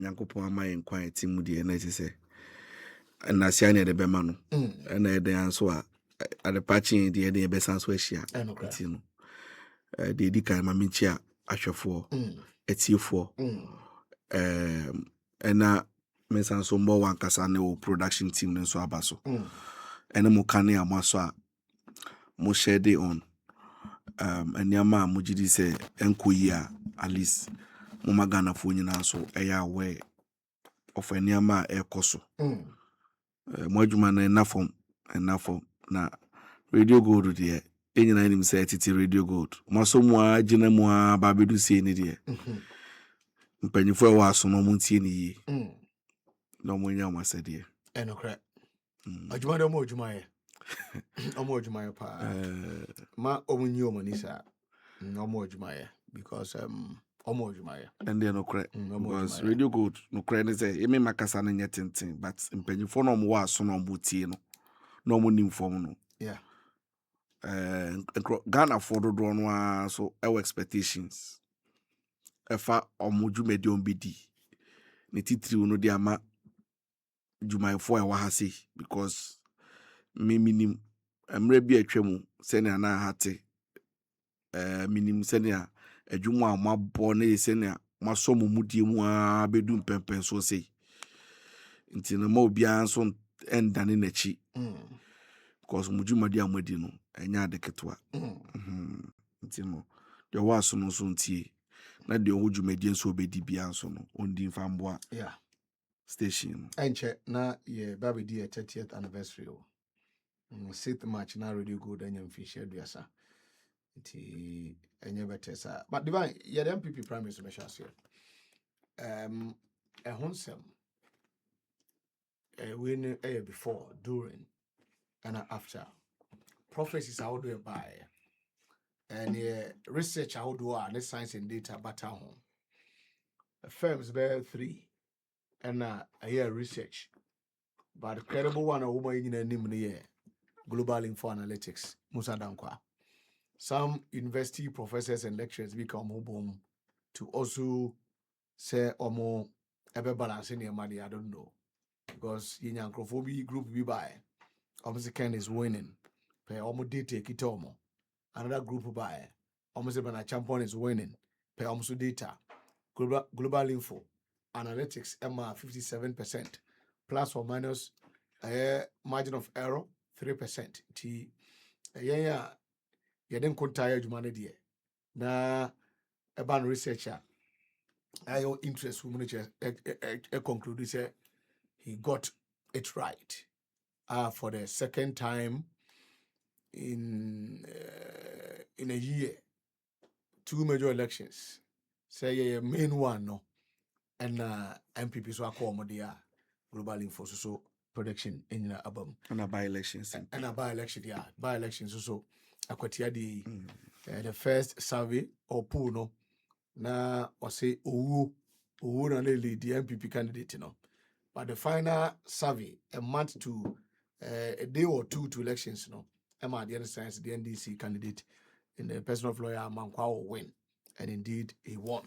Nyankopɔn ama yɛn kwan ti mu deɛ na ɛte sɛ ɛnasia ne de bɛma no ɛna ɛde anso a adepache deɛ de bɛsan so ahyia nti no deɛ di kan ma menkyia ahwɛfoɔ atiefoɔ ɛna mensan so mbɔ wankasa ne wo production team no nso aba so ɛne mo ka ne ama so a mo share day on nneɛma a mogye di sɛ ɛnkɔ yi a at least mo maganafoɔ nyinaa so ɛyɛ aware of nneɛma a ɛkɔ so mo adwuma no ɛnafɔm na radio gold deɛ ɛnyina nim sɛ ɛtete radio gold mo aso mu a gyina mu a ba bɛdu sie ne deɛ mpanyinfoɔ ɛwɔ aso no mo ntie ne yie na mo nya mo asɛdeɛ ɛnokra adwuma de mo adwuma yɛ ɔmo adwuma yɛ pa ma ɔmo nyi ɔmo ni sa ɔmo adwuma yɛ because ɔmo adwuma yɛ and then nokra because radio gold nokra ne sɛ eme makasa no nyɛ tenten but mpanyinfoɔ no ɔmo wɔ aso no ɔmo tie no na ɔmo nim fɔm no yeah Ghana for dodoɔ no a so ɛwɔ expectations ɛfa ɔmo dwumadi ɔmbɛdi ne titiriw no de ama dwumayɛfoɔ ɛwɔ ha sei because minim mmerɛ bi atwa mu sɛnea na hate minim sɛnea adwuma a mabɔ ne sɛnea masɔ mo mudie mu a bɛdu mpɛmpɛn so sei nti no ma obiara nso ɛndane n'akyi because mo dwumadi a madi no ɛnya ade ketewa nti no deɛ wɔ aso no nso ntie na deɛ ɔwɔ dwumadi nso obɛdi bia nso no ɔndi mfa mboa station ɛnkyɛ na yɛ babedi yɛ 30th anniversary o 6th March na radio gold anya mfihyia aduasa nti ɛnyɛ bɛtɛ saa but divine yɛ the NPP primaries so bɛhyɛ aseɛ ɛho nsɛm we ne ɛyɛ before during and after prophecies ahodoɔ ɛbaeɛ and research ahodoɔ a ne science and data bata ho firms bɛyɛ 3 and ɛyɛ research but the credible one a wɔma nyina anim ne yɛ global info analytics Musa Dankwa. Some university professors and lecturers become home to also say omo ebe balance in your money. I don't know because in Yankrophobia group we buy almost kind is winning. Pay almost data kitomo. Another group buy almost a champion is winning. Pay almost data. Global info analytics MR 57% plus or minus a margin of error 3%. T yeah. Yɛden kontaya adwuma no deɛ na ɛba no researcher ayo interest woman conclude say he got it right for the second time in a year 2 major elections say yeah main one no and NPP so akɔ mo dia global info so prediction in abam and by elections and by election by elections so akwatia the first survey or poll no na or say owu na lead the NPP candidate no but the final survey a month to a day or two to elections no Emma the science the NDC candidate in the person of lawyer Mankwa will win and indeed he won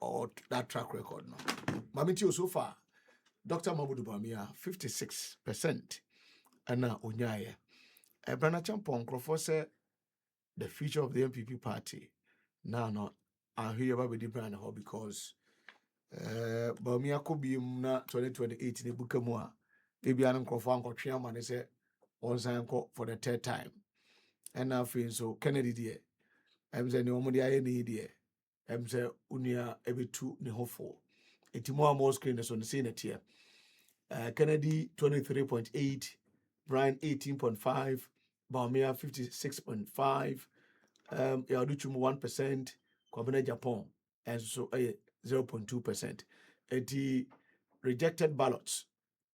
or that track record no Mamitio so far Dr. Mabudu Bawumia 56% and now Onyaye Brana Champon Crawford said the future of the NPP party. Now, no, I hear about the brand because Bawumia could be na 2028 in the Bukamua. Maybe I'm Crawford or Chairman is a one sign for the third time. And now, feel so Kennedy, dear. I'm saying, no, the idea, dear. I'm saying, Unia every 2 ni hopeful. It's more screen is on the Senate here. Kennedy 23.8. Brian 18.5, Bawumia 56.5, Yaduchum 1%, Kwabena Japan, and so 0.2%. The rejected ballots,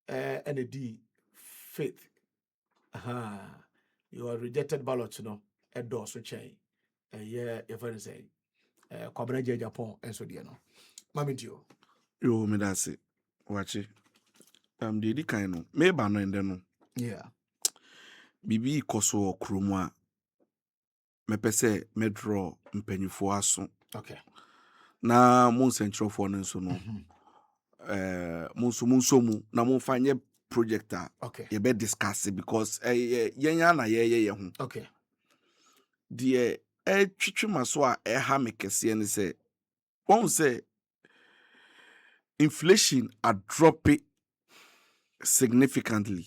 and the faith. Your rejected ballots, no, a door so chain. Yeah, if I say, Kwabena Japan, and so dear no. Mamitio. Yo, me that's it. Watch it. The kind no, me ba no ende no. Yeah. Bibi ikoso okromwa. Me pese me draw mpanyifo aso. Okay. na mo nsentro for no so no mo mu na mo fanye project a Okay. ye be discuss because yenya na ye ho Okay. de twitwe maso a ha me kese ne say won say inflation are dropping significantly.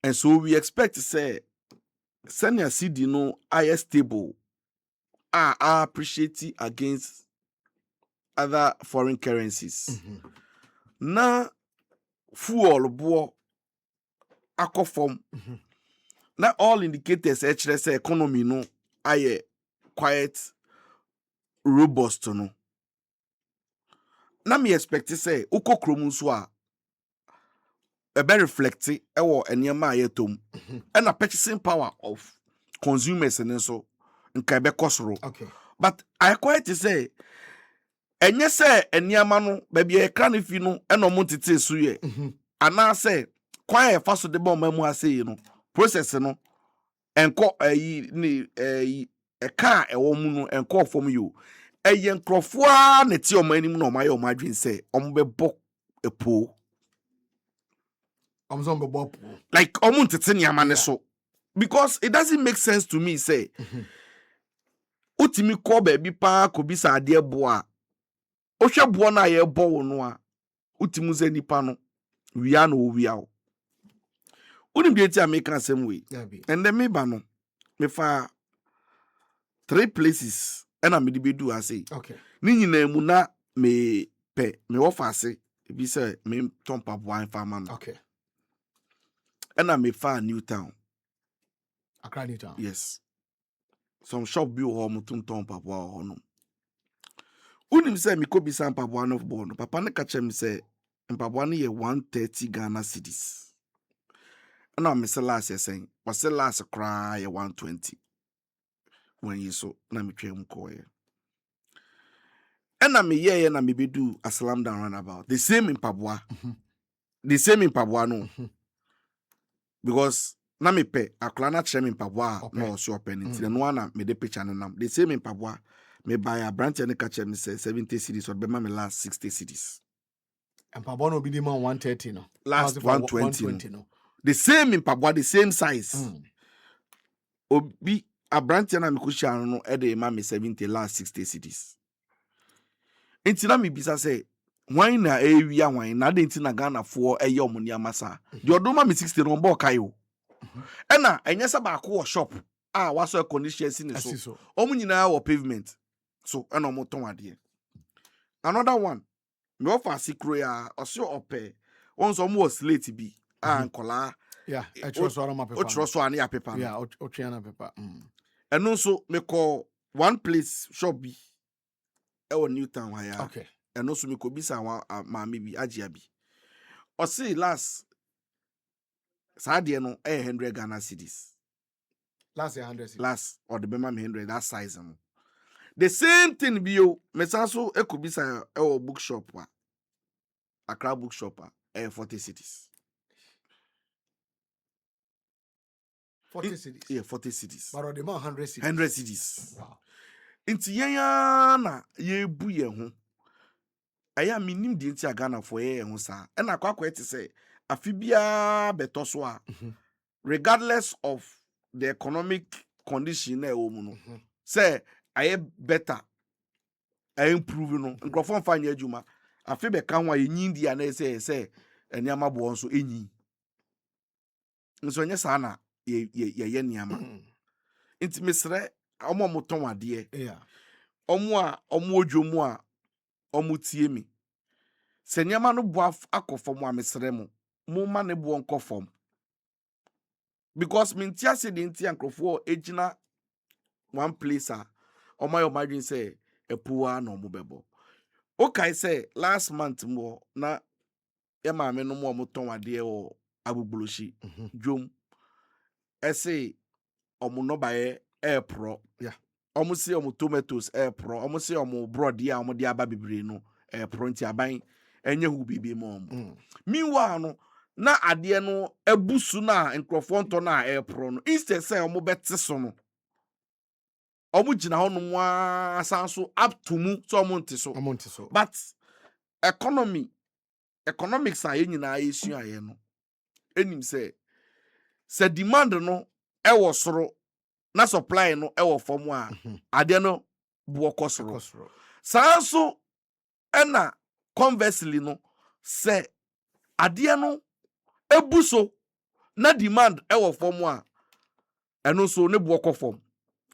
And so we expect to say senior CD no higher stable are appreciating against other foreign currencies. Na fuel bo akofom. Na all indicators say economy no aye quite robust no. Na me expect to say uko kromu so a ebe reflect ewo enema aye tom. And a purchasing power of consumers and so nka ebe kosoro. Okay. But I quite to say enye se eniama no baby e kra ne fi no eno mo tete so ye ana se kwan e fa so de ba mamu ase yi no process no enko ni e ka e wo mu no enko fom yo eye nkrofo a ne ti o manim no ma ye o ma dwen se o be bo epo like o mu tete niama ne so because it doesn't make sense to me say utimi ko baby pa ko bisa ade bo a ohwe bo na ye bo wo no a utimu ze nipa no wia no wia o unim de ti American same way and then me ba no me fa 3 places and am be do ase okay ni nyina mu na me pe me wo fa ase bi say me ton papoa fa ma no okay and am me fa Newtown Accra Newtown yes some shop bi ho mo ton papoa ho no unim say me ko bi san papoa no bo no papa ne ka chem say papoa no ye 130 Ghana cedis. And I'm Mr. Last saying, was the last cry 120 when you so na me twem koye. And I'm here and I be do a slam down runabout. The same in Pabwa. The same in Pabwa no. Because na me pe aklana chem in Pabwa no so open it. The one me de picture nam. The same in Pabwa. Me buy a branch and catch me say 70 cities or be me last 60 cities. And Pabwa no be the man 130 no. Last 120 no. The same in Pabwa, the same size. Obi abrantia na mekusha no e dey ma me 70 last 60 cities. Enti na me bisa say wan na ewia wan na de enti na Ghana fo eye omoni amasa. De odoma me 60 no mbo kai o. E na enye sa ba ko shop waso condition si ne so. Omu nyina wo pavement. So e na omo ton ade. Another one me offer sikro ya oso ope. Onso omo slate bi ankola. Yeah, so paper. Otroso ani ya paper. Yeah, otriana paper. And also me call one place shop bi e wo Newtown wa ya. Okay. And also me ko bisa wa maami bi agya bi. O say last Saturday no 100 Ghana cedis. Last 100 cedis. Last or the bema me 100 that size no. The same thing bi yo. Me san so e ko bisa e wo bookshop wa. Accra bookshop 40 cedis. 40 cedis. Yeah, 40 cedis. But the man 100 cedis. 100 cedis. Wow. Inti yenya na ye bu ye ho. Aya minim di nti Ghana for ye ho sa. E na kwakwa eti say afibia beto so a. Regardless of the economic condition na e wo mu no. Say aye better. Aye improve no. Nkrofo mfa nya adwuma. Afi be ka ho aye nyindi a na say eniama bo nso enyi. Nso nya sa na ye niama. Inti mesre omo moton ade. Yeah. Omo odwomu a omo tie mi. Se niama no bo akofom a mesre mo ma ne bo nkofom. Because min tia se de ntia nkrofo ejina one place a omo yo margin say epuwa na omo bebo. Okay say last month mo na e ma me no mo ton ade o abugboloshi dwom. Ese omo no bae pro. Yeah. Omo se omo tomatoes pro. Omo se omo brodi a omo de aba bebre no pro nti aban enye hu bibi mo omo. Meanwhile no na ade no ebusu na nkrofo nto na pro no instead say omo bete so no omu gina ho no mo asan so up to mu so omu nte so but economics a nyina yesu aye no enim se demand no e wo soro na supply no e wo fom a ade no bo kosoro san so na conversely no se ade no ebuso na demand e wo fom a eno so ne bo kofom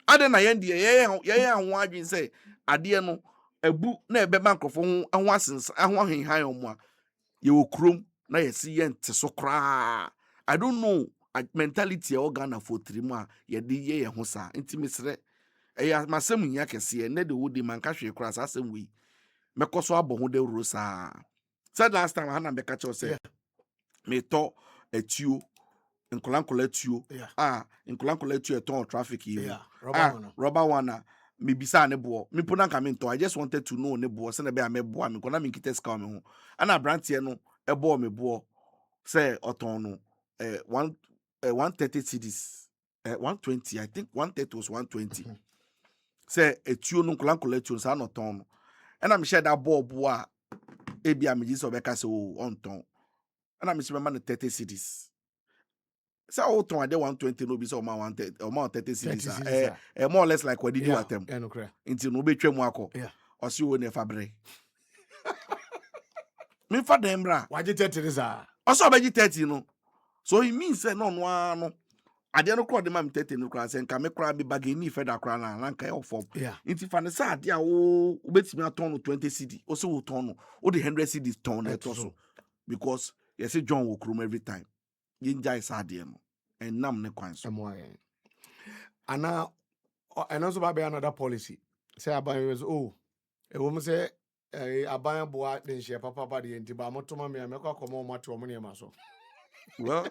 ade na yen de ye anwo adwin se ade no ebu na ebe bankrofo ho asensa ho henhan omo a ye okrom na ye si ye nte so kra. I don't know mentality e organa for trimu a ye de ye ho sa intimesre eya masem nya kese ne de wodi man ka hwe kra sa asem wi mekoso abo ho de rosa said last time hana be ka che say me to etuo nkolankola tuo nkolankola tuo eton traffic yi rubber one me bisa ne bo me pona ka me to I just wanted to know ne bo se na be amebo me kona me kite ska me ho ana brantie no ebo me bo say oton no 130 cedis 120 I think 130 was 120 say etuo no nkolankola tuo sa no ton no ana me share that bo a ebia me jiso be ka se o on ton ana me se be man 30 cedis. So all ton ade 120 no be so ma 130 or ma 30 cedis more or less like what did you attempt until no be twem akọ o si o ne fabre me fa dem bra waje 30 this o so be 30 no so it means say no no ade no kro de ma 30 no kra say nka me kra be bagani feda kra na nka e ofom nti fa ne sa ade a wo betimi aton no 20 cedi o so wo ton no o de 100 cedis ton na to so because you say John will chrome every time yinja is ade no and nam ne kwan so ana and also ba be another policy say aban was e wo mo say aban boa den hye papa ba de nti ba motoma me kwa komo mato mo ne ma so well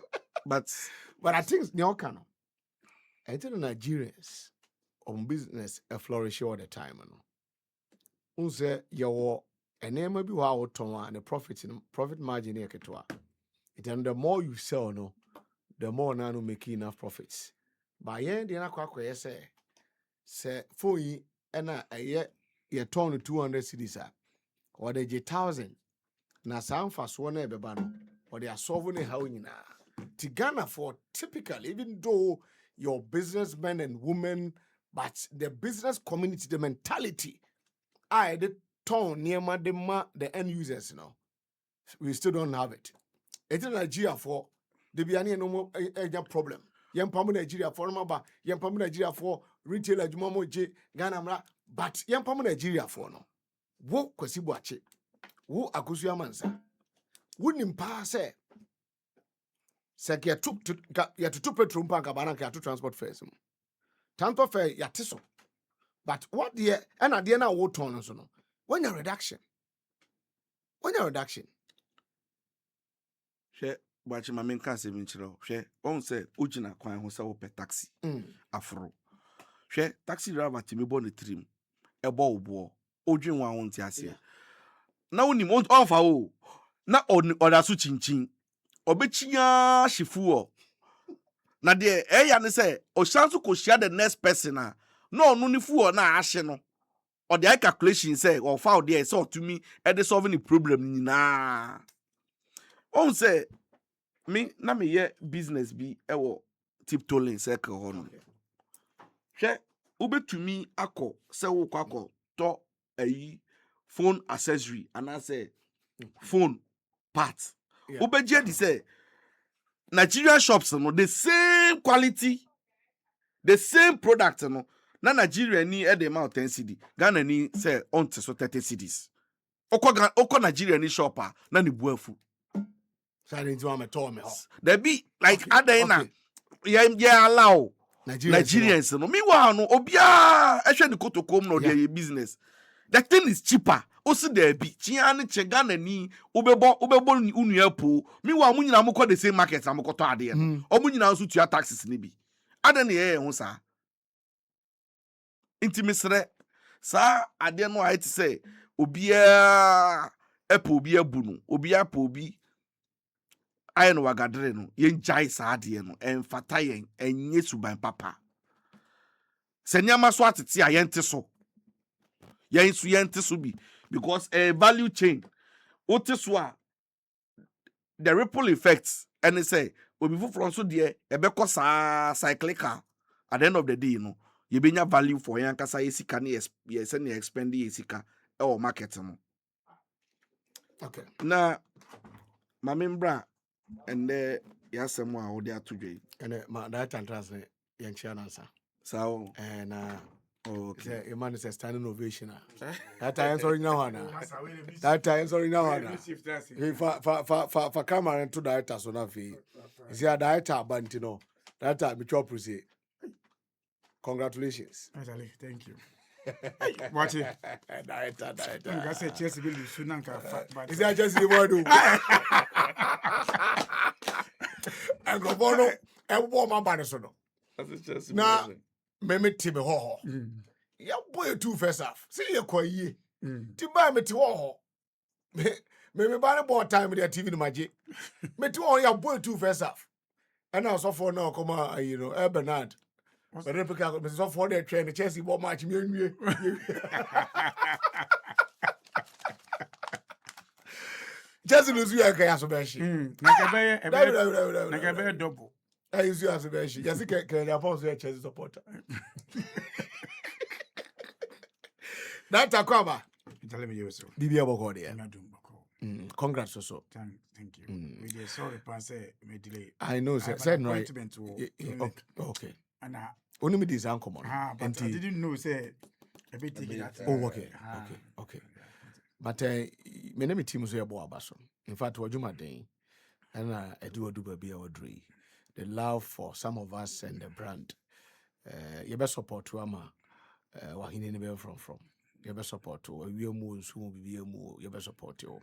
but I think the okano I think Nigerians on business a flourish all the time no unse your enema bi wa woton and the profit margin e keto and the more you sell no the more na no make enough profits by yen de na kwa say for yi na ye turn 200 cedis or the 1,000 na samfa so na ebeba no or they are solving how nyina to Ghana for typically even though your businessmen and women but the business community the mentality the turn near the end users we still don't have it. It's in Nigeria for the Biani no problem. Yam Pamu Nigeria for Maba, Yam Pamu Nigeria for retailer Jumomo J, Ganamra, but Yam Pamu Nigeria for no. Wo Kwesibuache, wo Akusia Mansa, wouldn't pass say ya to two petrol bank abananka to transport fares. Transport fare yatiso. But what the and at the end of what turn so no? When your reduction? she bachi ma men kan se min chiro she on say ojina kwan ho se wo pe taxi afro she taxi driver ti me bo ne trim e bo obo odwin wa won ti ase na wonim on fa o na oda so chinchin obechia hyefu o na de eya ne say o chance ko share the next person na onu ni fu o na ahye no or the calculation say or found there so to me e dey solving the problem nyina on say me na me ye business bi ewo tiptoeing circle ho no hwe ubetumi akọ se wo kwakọ to ayi phone accessory and I say phone part ubeje di say Nigerian shops no the same quality the same product no na Nigeria ni e dey ma 10 cedi Ghana ni say on so 30 cedis oko Nigeria ni shop na ni buafu there be like other na yeah allow Nigerians no meanwhile no obia ehwe ni kotokom no their business the thing is cheaper osi there be chia ni Ghana ni ubebo unua po meanwhile mu nyina mukọ the same market amukoto ade no omu nyina nso tua taxes ni bi ade na ye ho sa intimisre sa ade no I say obia epo obia bu no obia po obi aye no wagadere no yen jai sa ade no emfata yen enye suban papa Senyama so atete a yente so. Yente so bi because a value chain. Ote so a the ripple effects and say obi fufro nso de ebekọ saa cyclical at the end of the day no you benya value for yan kasa yesika na yes na expend yesika e o market no. Okay. Na ma membra and yasem a wo de atodwe And my that translate young answer. sao And okay a man is a standing ovation. That time sorry now. That time sorry now. For camera and to director so na fi. Is your director bantino. That time me chop say. Congratulations. Thank you. Watch it. Director. I said Chelsea will lose soon. Is that just the word? I go bono. I will my banner so no. Now, me ti me ho. Ya boy two first half. See you quite ye. Ti ba me ti ho. Me banner ball time with the TV no maji. Me ti ho ya boy two first half. And now so for now come on, you know, Bernard. But then because me so for the train the Chelsea ball match me. Just lose you okay as bench. Naka double. I use you as a bench. Just can you pause your Chelsea supporter. That Akaba. Tell me you so. Dibia boko there. Congrats also. Thank you. We just sorry pass me delay. I know said right. Okay. And only me this uncommon. But I didn't know say a bit that. Oh okay. But my name is Tim Zoyabo Abaso. In fact, what you my day, and I do baby our dream. The love for some of us and the brand. You best support to Ama. What he never from. You best support to we are more soon be more. You best support you.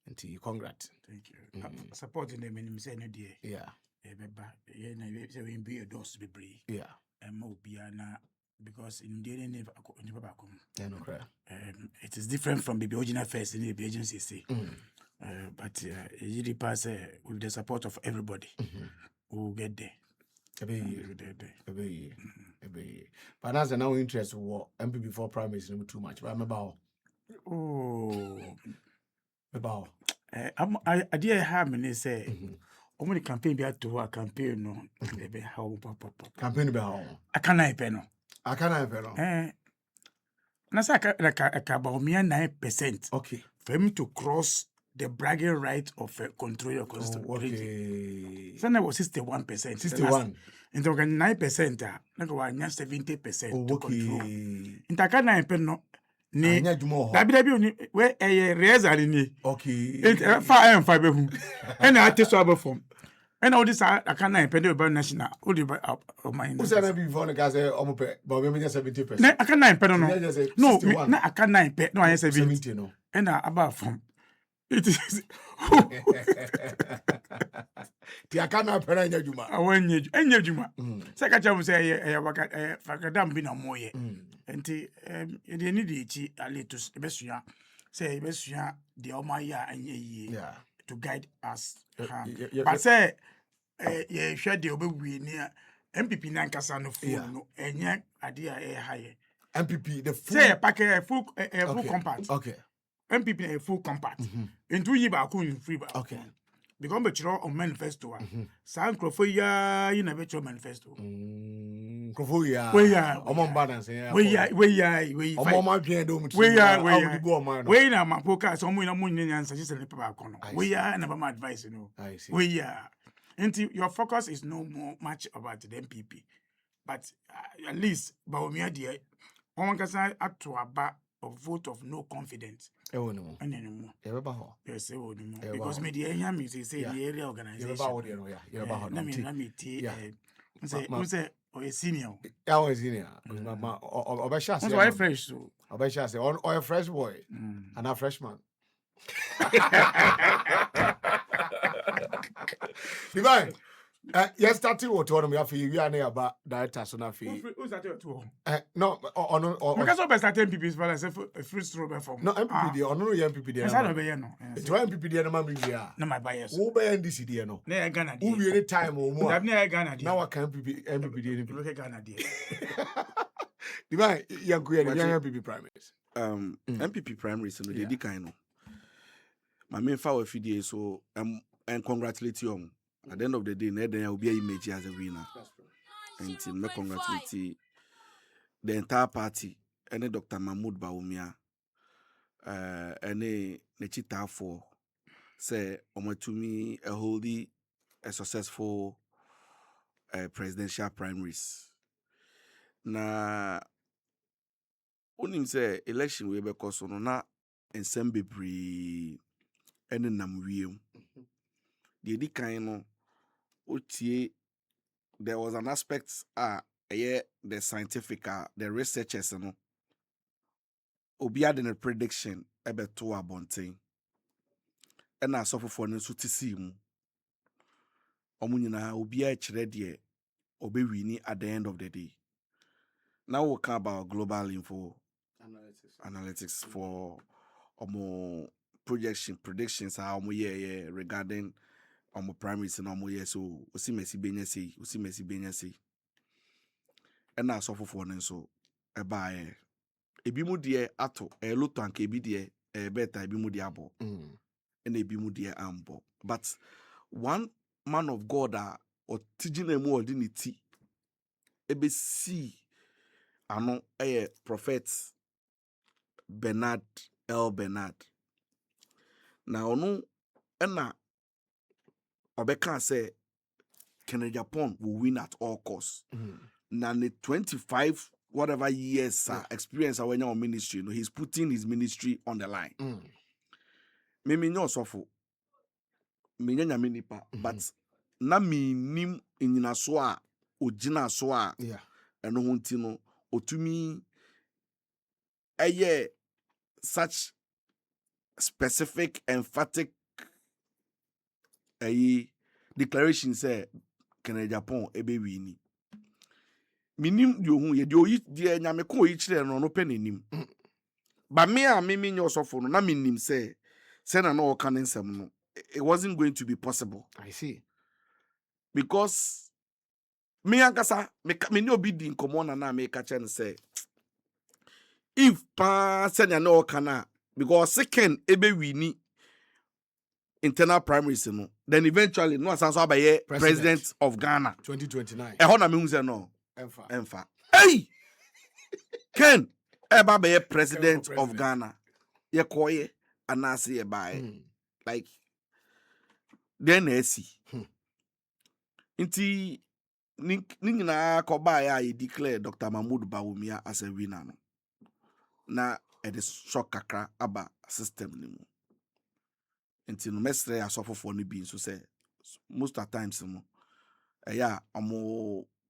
Until you congrats. Thank you. Supporting them and say no dear. Yeah. We be a dose to be brave. Yeah. And more biana. Because in the end, it is different from the original first in the agency say. But it pass with the support of everybody. We'll get there. But as now interest war NPP for primaries no too much. But I'm about I did have me say only campaign be to a campaign no be how campaign be how I can't pay no. I can't pay no. Na say Bawumia 9%. Okay. For him to cross the bragging right of control your constituency. So that was 61%. 61. And so 9%. Like 70% to control. In taka 9% no. Ni dabi we reza ni. Okay. And fa be hu. And I take so above and all this I can't depend about national. All the my. Who said before the guys omope but we mean 70%. I can't 9% no. No, I can't 9%. No, I 70 no. And about from it is I can't pay any juma. I want you any juma. Secretary say waka fakadam bi na moye. Enti e need the aletus besua say besua the omaya anye Yeah. to guide us. But say ye hwe de obewie ni NPP na nkasa no phone no enye ade a high. NPP the full say pack a full compact. Okay. NPP a full compact. Into yi ba ko free ba. Okay. Because be chiro on manifesto a. San crofo ya yi na be chiro manifesto. Crofo ya. We ya. Omo balance ya. We Omo ma dwen do mu. We ya. No. We na mapoka so mo na mo nyanya nsa just le paper kono. We ya na ba my advice no. I see. We ya. Until your focus is no more much about the MPP. But at least Bawumia dear one can say at to a vote of no confidence. No. And anymore. Yes, because media me say the area organization. Let me say or a senior. I was senior. That's why fresh so. Or a fresh boy and a freshman. Divine. Yes, starting what one we have you are near about director so na fee. Who's that to? No, or because of start MPP is balance a free strobe from. No MPP there, no MPP there. I be no. To MPP there no man be here. No my bias. Who be NDC there no? Na Ghana there. Who be any time or more. Na Ghana there. Now I can MPP there. Look at Ghana there. Divine, young queer, Watching- young NPP primaries. NPP primaries, no, they Yeah. did kind of. My main file of video, so and congratulate you. At the end of the day, there will be an image as a winner. And to me congratulate the entire party, and Dr. Mahmoud Bawumia, and the Chita for say, to me, a successful presidential primaries. Na unim say election we be so no na ensem bebree ene nam wiem. The di kan no otie there was an aspect the scientific the researchers no obi had a prediction ebe to abonten. Ena asofofo no so tisi mu. Omo nyina obi a kire de obe wini at the end of the day. Now we'll talk about global info analytics for predictions how regarding primaries and so osi mesi benya say and na so for so eba ebi mu de ato loto anka ebi de beta ebi mu de abo and ebi mu de ambo, but one man of God or tijina mu ordinity ebe see ano prophet Bernard L. Bernard. Now no ena obeka say Kennedy Japan will win at all costs. Now the 25 whatever years experience when your ministry, he's putting his ministry on the line. Me nyo sofo. Me nya minipa, but na me nim inyina so a ogina so a eno ho nti no otumi such specific emphatic declaration say Kennedy Japan ebe wini. Minim di ohun ye di oyi di nyame ko oyi kire no penenim. Ba me a me nyo sofo no na minim say na no ka nsem no it wasn't going to be possible. I see. Because me ankasa me ni obi di nkomo na me ka che say if pa say na no ka na because second ebe wini internal primaries no then eventually no asanso abaye president of Ghana 2029 ho na me hu say no emfa hey Ken eba be president of Ghana ye koye anase ye bae like then esi nti ni nyina ko bae ya declare Dr. Mahmoud Bawumia as a winner no na it is shock kakra aba system ni mu nti no mesre asofofo no bi so say most of times no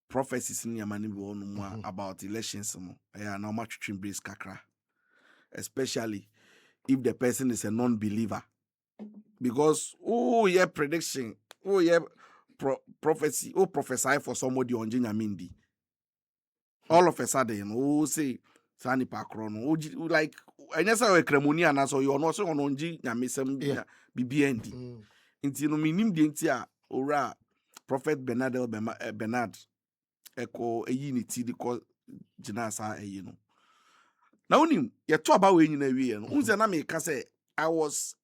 prophecies in Yamani about elections no na matching base kakra, especially if the person is a non-believer, because prediction prophecy prophesy for somebody on Jinyamindi all of a sudden say sani pakron like anyasa we kremoni anaso you no so onji nyamesem BBND nti no minim de nti a ora prophet Bernard eko ni ti di ko gina sa no na unim ye to about we nyina wie no unze na me ka say I was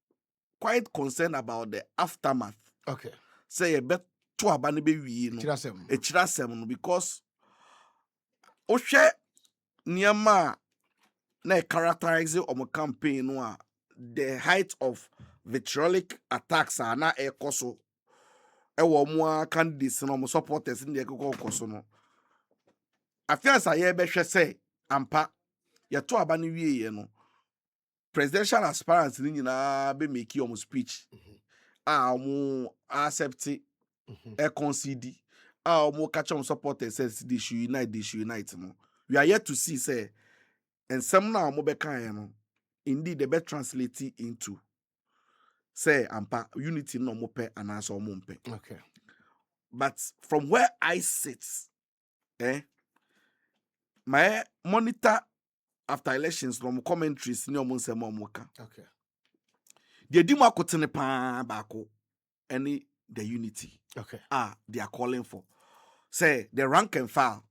quite concerned about the aftermath. Okay, say ye bet to aba ne be wie no e kirasem no because o hwe niama na characterize on campaign no the height of vitriolic attacks are na ekoso ewo mo candidates no mo supporters in the ekoso no affairs aye be hwe say ampa ye to aba ne wie no presidential aspirants ni nyina be make your speech accept concede catch on supporters says they should unite no we are yet to see say and some now mo be kan no indeed they be translate into say ampa unity no mo pe anaso mo mpe. Okay, but from where I sit my monitor after elections no commentaries ni omo nsem omo ka. Okay, the di mo akotene pa baako any the unity okay, they are calling for say the rank and file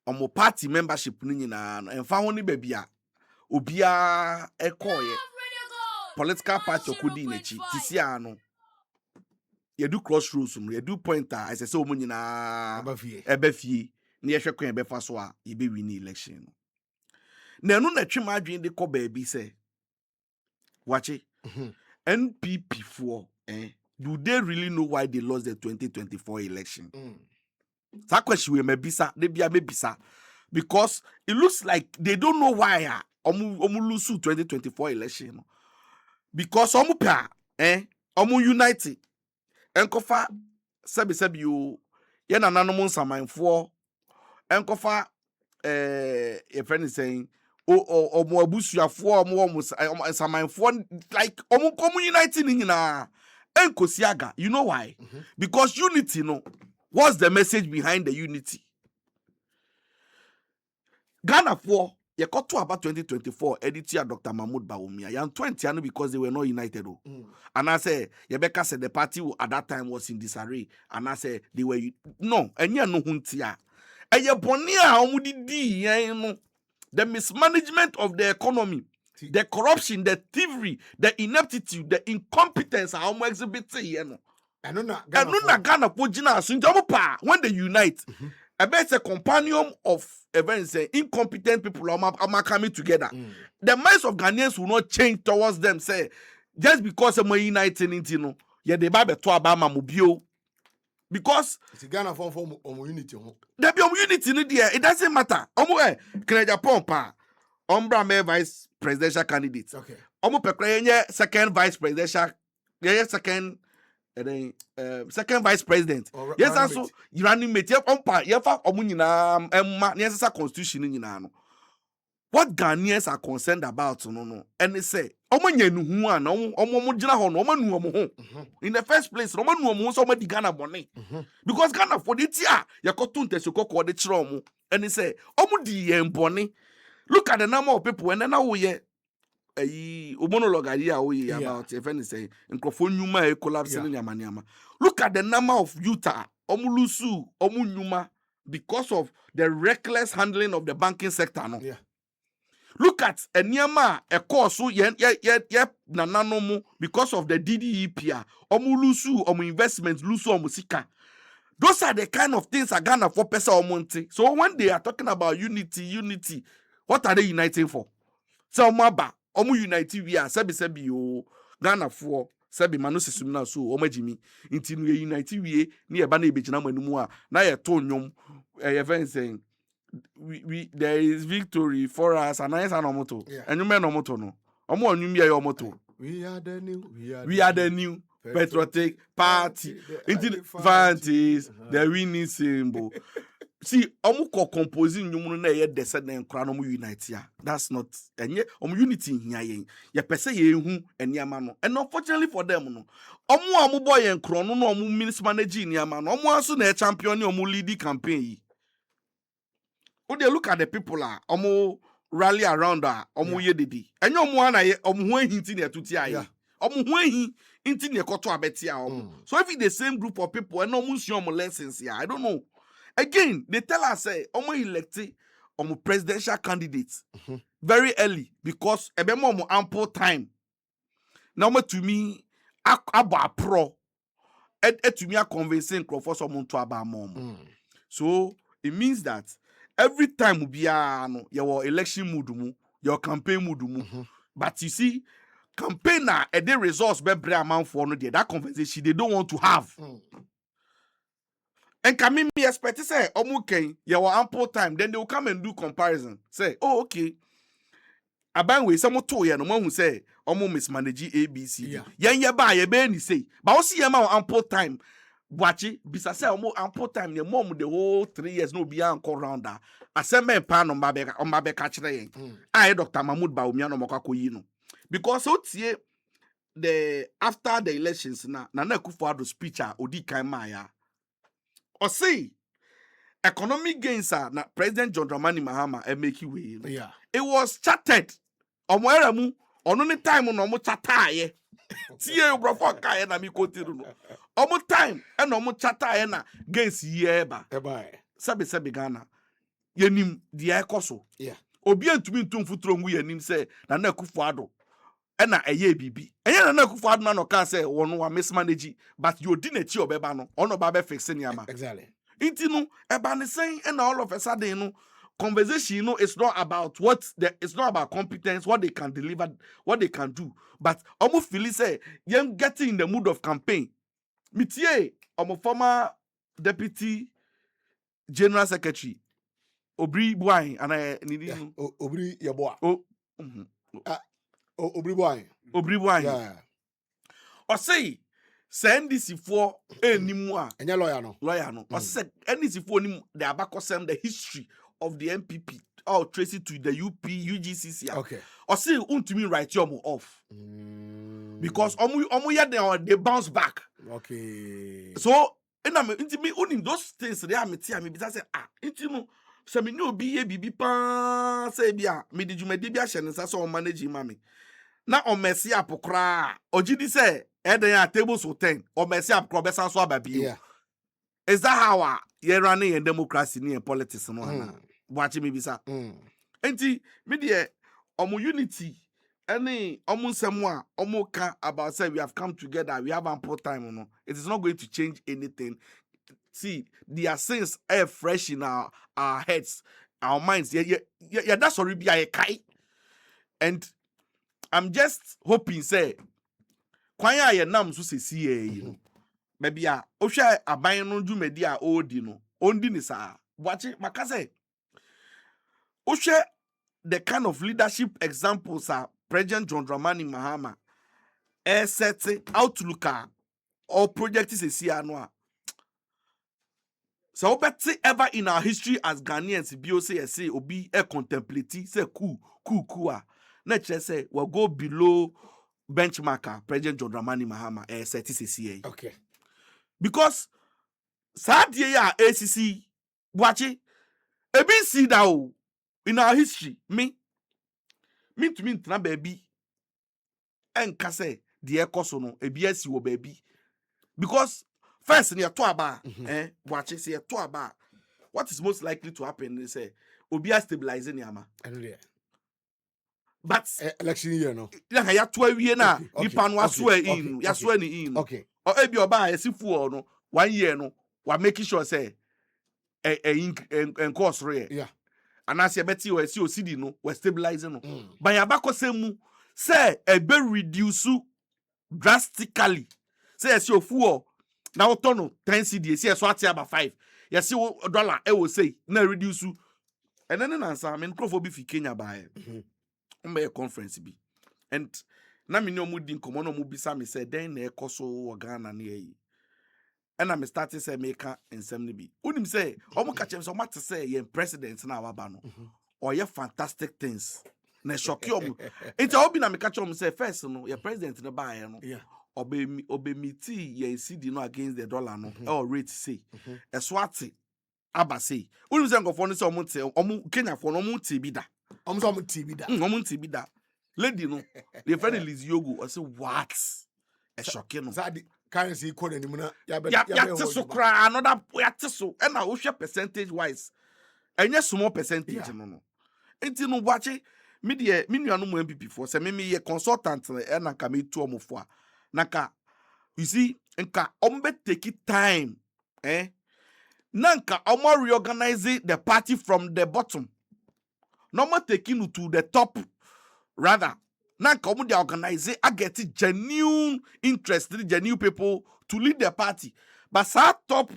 omo party membership ni nyina no emfa ho ni baby a obia ekoye political party okodi nechi tisi ano ye do crossroads no ye do pointer I say omo nyina eba fie na ye hwekwan be fa so a ye be win election no na enu na twem adwen de ko ba bi say wache NPP for do they really know why they lost the 2024 election? That question we may bisa, they be a bisa, because it looks like they don't know why omu lose 2024 election. Because omu pa omu united enkofa sebi you ye na nanom nsamanfo enkofa your friend is saying omo abusuafo omo nsamanfo like omu united ni nyina enkosiaga. You know why? Because unity no. What's the message behind the unity? Ghana for you got to about 2024 editor Dr. Mahmoud Bawumia. Yan 20 ano because they were not united. And I say Rebecca said the party at that time was in disarray. And I say they were no, and you no huntia. And you bonia omudi the mismanagement of the economy, the corruption, the thievery, the ineptitude, the incompetence how much exhibit no. And no Ghana for Gina pa when they unite. I bet a companion of events incompetent people are coming together. The minds of Ghanaians will not change towards them. Say just because of my uniting into no, yeah, the Bible to Abama mobile. Because it's Ghana form unity. There be unity in there. It doesn't matter. Canada Pompa, Ombra me vice presidential candidate. Okay. Second vice presidential, second. And then second vice president. Yes, also you running mate. You fa omunyina emma necessary constitution nyina no. What Ghanaians are concerned about no. And they say omunya nuhu an omo gina ho no omanu omo ho. In the first place, omanu omo so omadi Ghana bone. Because Ghana for the tia yakoto ntesoko ko de kire omo. And they say omo di yen bone. Look at the number of people and then now we monologue idea about if anything in collapse in. Look at the number of Utah omulusu omunyuma because of the reckless handling of the banking sector no. Look at Enyama a course nananomu because of the DDEP omulusu omu investments lusu omusika. Those are the kind of things are Ghana for pesa omonte. So when they are talking about unity, what are they uniting for? So maba omu unity we are sebi yo Ghana for sebi manu sesumna so omajimi inti no unity we ni eba na ebegina manumu a na ye to nyom event saying we there is victory for us and I say no moto enyume no moto no omo onyum ye moto we are the new patriotic party inti fancies the winning symbol. See, omuko composing nyumuno na ye descendant nkra no mu unite ya. That's not enye unity hia yen. Ye pese ye hu eniama no. And unfortunately for them no. Omu amubo ye nkro no no omu mismanage eniama no. Omu aso na champion ni omu lead campaign yi. When they look at the people omu rally around omu ye dedi. Enye omu ana ye omu hu hinti na tuti aye. Omu hu hin inti na ekoto abeti a omu. So if it's the same group of people and omu see omu lessons here, I don't know. Again, they tell us say omo elected omo presidential candidates very early because ebemo omo ample time. Now to me aba pro to me a convincing crowd someone to aba mom. So it means that every time we be your election mood mu, your campaign mood mu. But you see, campaigner and the results be bring amount for no there. That conversation they don't want to have. And can me expect to say, okay, you have ample time. Then they will come and do comparison. Say, oh, okay. Abanwe, someone told you, no one who say, mismanage ABC. Yeah, buy a benny say, but I'll see ample time. Watch it, bisa say, ample time. The mom the whole 3 years no be uncle rounder. I send me pan on my back catch. I Dr. Mahmoud Bawumia no mokako yino. Because so the after the elections na Kufuor speech odi kan maya. Or say economic gains are na President John Dramani Mahama make you way. Yeah. It was chatted. Omoeramu only time no mo chataye. Tie brofo kaye na mi kotiru no. Omo time and omo chataye na gains ye ba. Eba. Sabi Ghana. yenim dia ekoso Yeah. obi antumi ntum futuro ngu yenim say na na Akufo-Addo na eye bibi enye na na Akufo-Addo na no ka say wono wa mismanage but you di na chi obeba no ono ba be fix niama Exactly. inti no eba ne sen and all of a sudden no conversation no it's not about it's not about competence, what they can deliver, what they can do, but almost feel say you getting in the mood of campaign. Mitie former deputy general secretary Obri Boy and I need Obri Yaboa. oh Obri Boy. Obri Boy. Yeah. Or say NDC for any more And your lawyer no. or say NDC for the abacosem the history of the NPP or trace it to the UGCC. Okay. Or say untumi write your off because they bounce back. Okay. So and I'm in those things they are me because say intimo so me no be bibi pa say bia me di jumadi bia hye nsa so manage mami na o mercy apokra ogidi say eden ya table so 10 o mercy apokra be san so ababi. Yeah. Is that how you running in democracy in politics no ana watch me bisa enti me de omo unity any omo nsemo omo ka about say we have come together, we have ample time no, it is not going to change anything. See, their sins are fresh in our heads, our minds. Yeah, that's already be a kai. And I'm just hoping say kwanya ye nam so se see you know. Maybe ohwe aban no dwumadi a odi no ondi ni saa wache makase ohwe the kind of leadership examples are President John Dramani Mahama set outlook or project is a see no. So better ever in our history as Ghanaians say obi contemplate say cool na say we go below benchmarker President John Dramani Mahama set is Okay. because sadie ya ACC watching e bin see that in our history me to me na baby enka say the ekoso no e bi asi wo baby because first near to aba watching say to aba what is most likely to happen is say obi stabilizing yama but election year no like ya to awie na nipa no aso in ya so ni in okay or ebi oba asifu no 1 year no we making sure say course rare yeah and as you beti we see osidi no we stabilizing no but ya bakosemu say e be reduce drastically say as you fuo na otono 10 cedi say so ati about 5 you see dollar e will say na reduce and then answer I mean crofo bi fi Kenya by a conference bi and na me no mu din komo no mu bisa me say den na ekoso wo Ghana na yi and I'm starting say make ensem ni bi unim say omo ka chem so mate say ye president na waba no or ye fantastic things na shock you into obi na me ka chem say first no ye president na ba ye no yeah obemiti ye CD no against the dollar no or rate say eswati aba say unim say ngofo no say omo Kenya for no omo ti bi da omo TV da omo ti bi da lady no the friend Liz Yogo I say what a shocking no that currency code anymore ya so cry another ya so and na wo hwe percentage wise enye small percentage no enti no wache me de me nuanu mo NPP for say me ye consultant e na ka me tu omofo a na ka you see nka ombe take time na nka omo reorganize the party from the bottom no more taking to the top rather na nka omo dey organize I get genuine interest genuine people to lead the party but sa top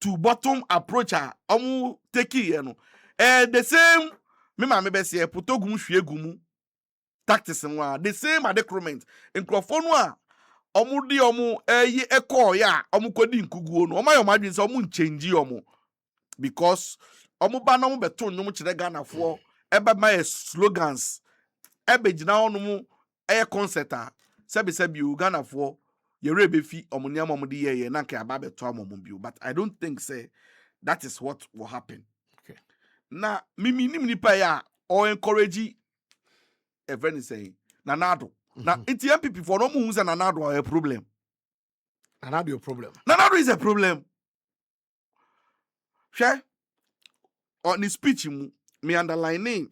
to bottom approach omo take you know the same me ma me be say potogum hwiegumu tactics nwa the same adequate nkrofo no a omo di omo eyi ekọ ya omo kodi nkuguo no omo ayo madwin say omo change omo because omo ba na omo beto nnwom kire Ghana fo ebe my slogans ebe gina onom concert a sebi Ghana fo ye rebe fi omo niam omo di ye na nka aba beto omo bi but I don't think say that is what will happen. Okay. Na mimi nipa ya or encourage a friend saying Nanado. Now it's NPP for no moves and Nanado a problem. Nanado a problem. Nanado is a problem. Share on the speech me underlining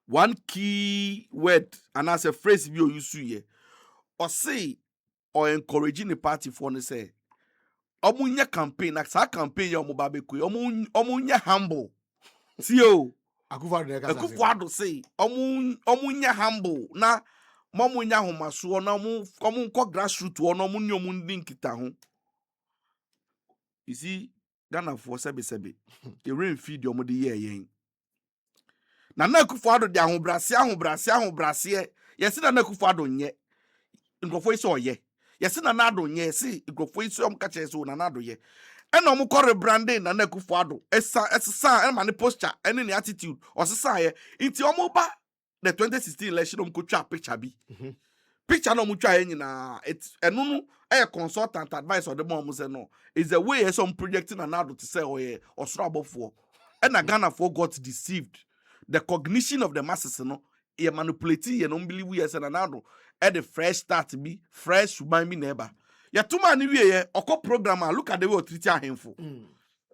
one key word and as a phrase you use here or say or encouraging the party for ne say omunya campaign na sa campaign ya omuba beku omunya humble see o Akufo-Addo say omunya humble na momunya homaso na omunko grassroots no omunni omundi nkita ho. You see Ghana for sebe the rain feed your modi ye yen na Akufo-Addo de ahobrase yesi na Akufo-Addo nye nkrofo isi oye yesi na Addo nye si nkrofo isi omka chese na Addo ye ena omu kore branding na Akufo-Addo esa ena ne posture ena ne attitude osesa ye inti omu ba the 2016 election omu ko twa picture bi picture no mu twa ye nyina enunu consultant advice or the mom say no is the way some projecting an adult to say or strabofo and Ghana for got deceived the cognition of the masses no e manipulating and unbelieve we as an adult at the fresh start be fresh remind me neighbor ya tuma ni wie oko programmer look at the way o treat ahemfo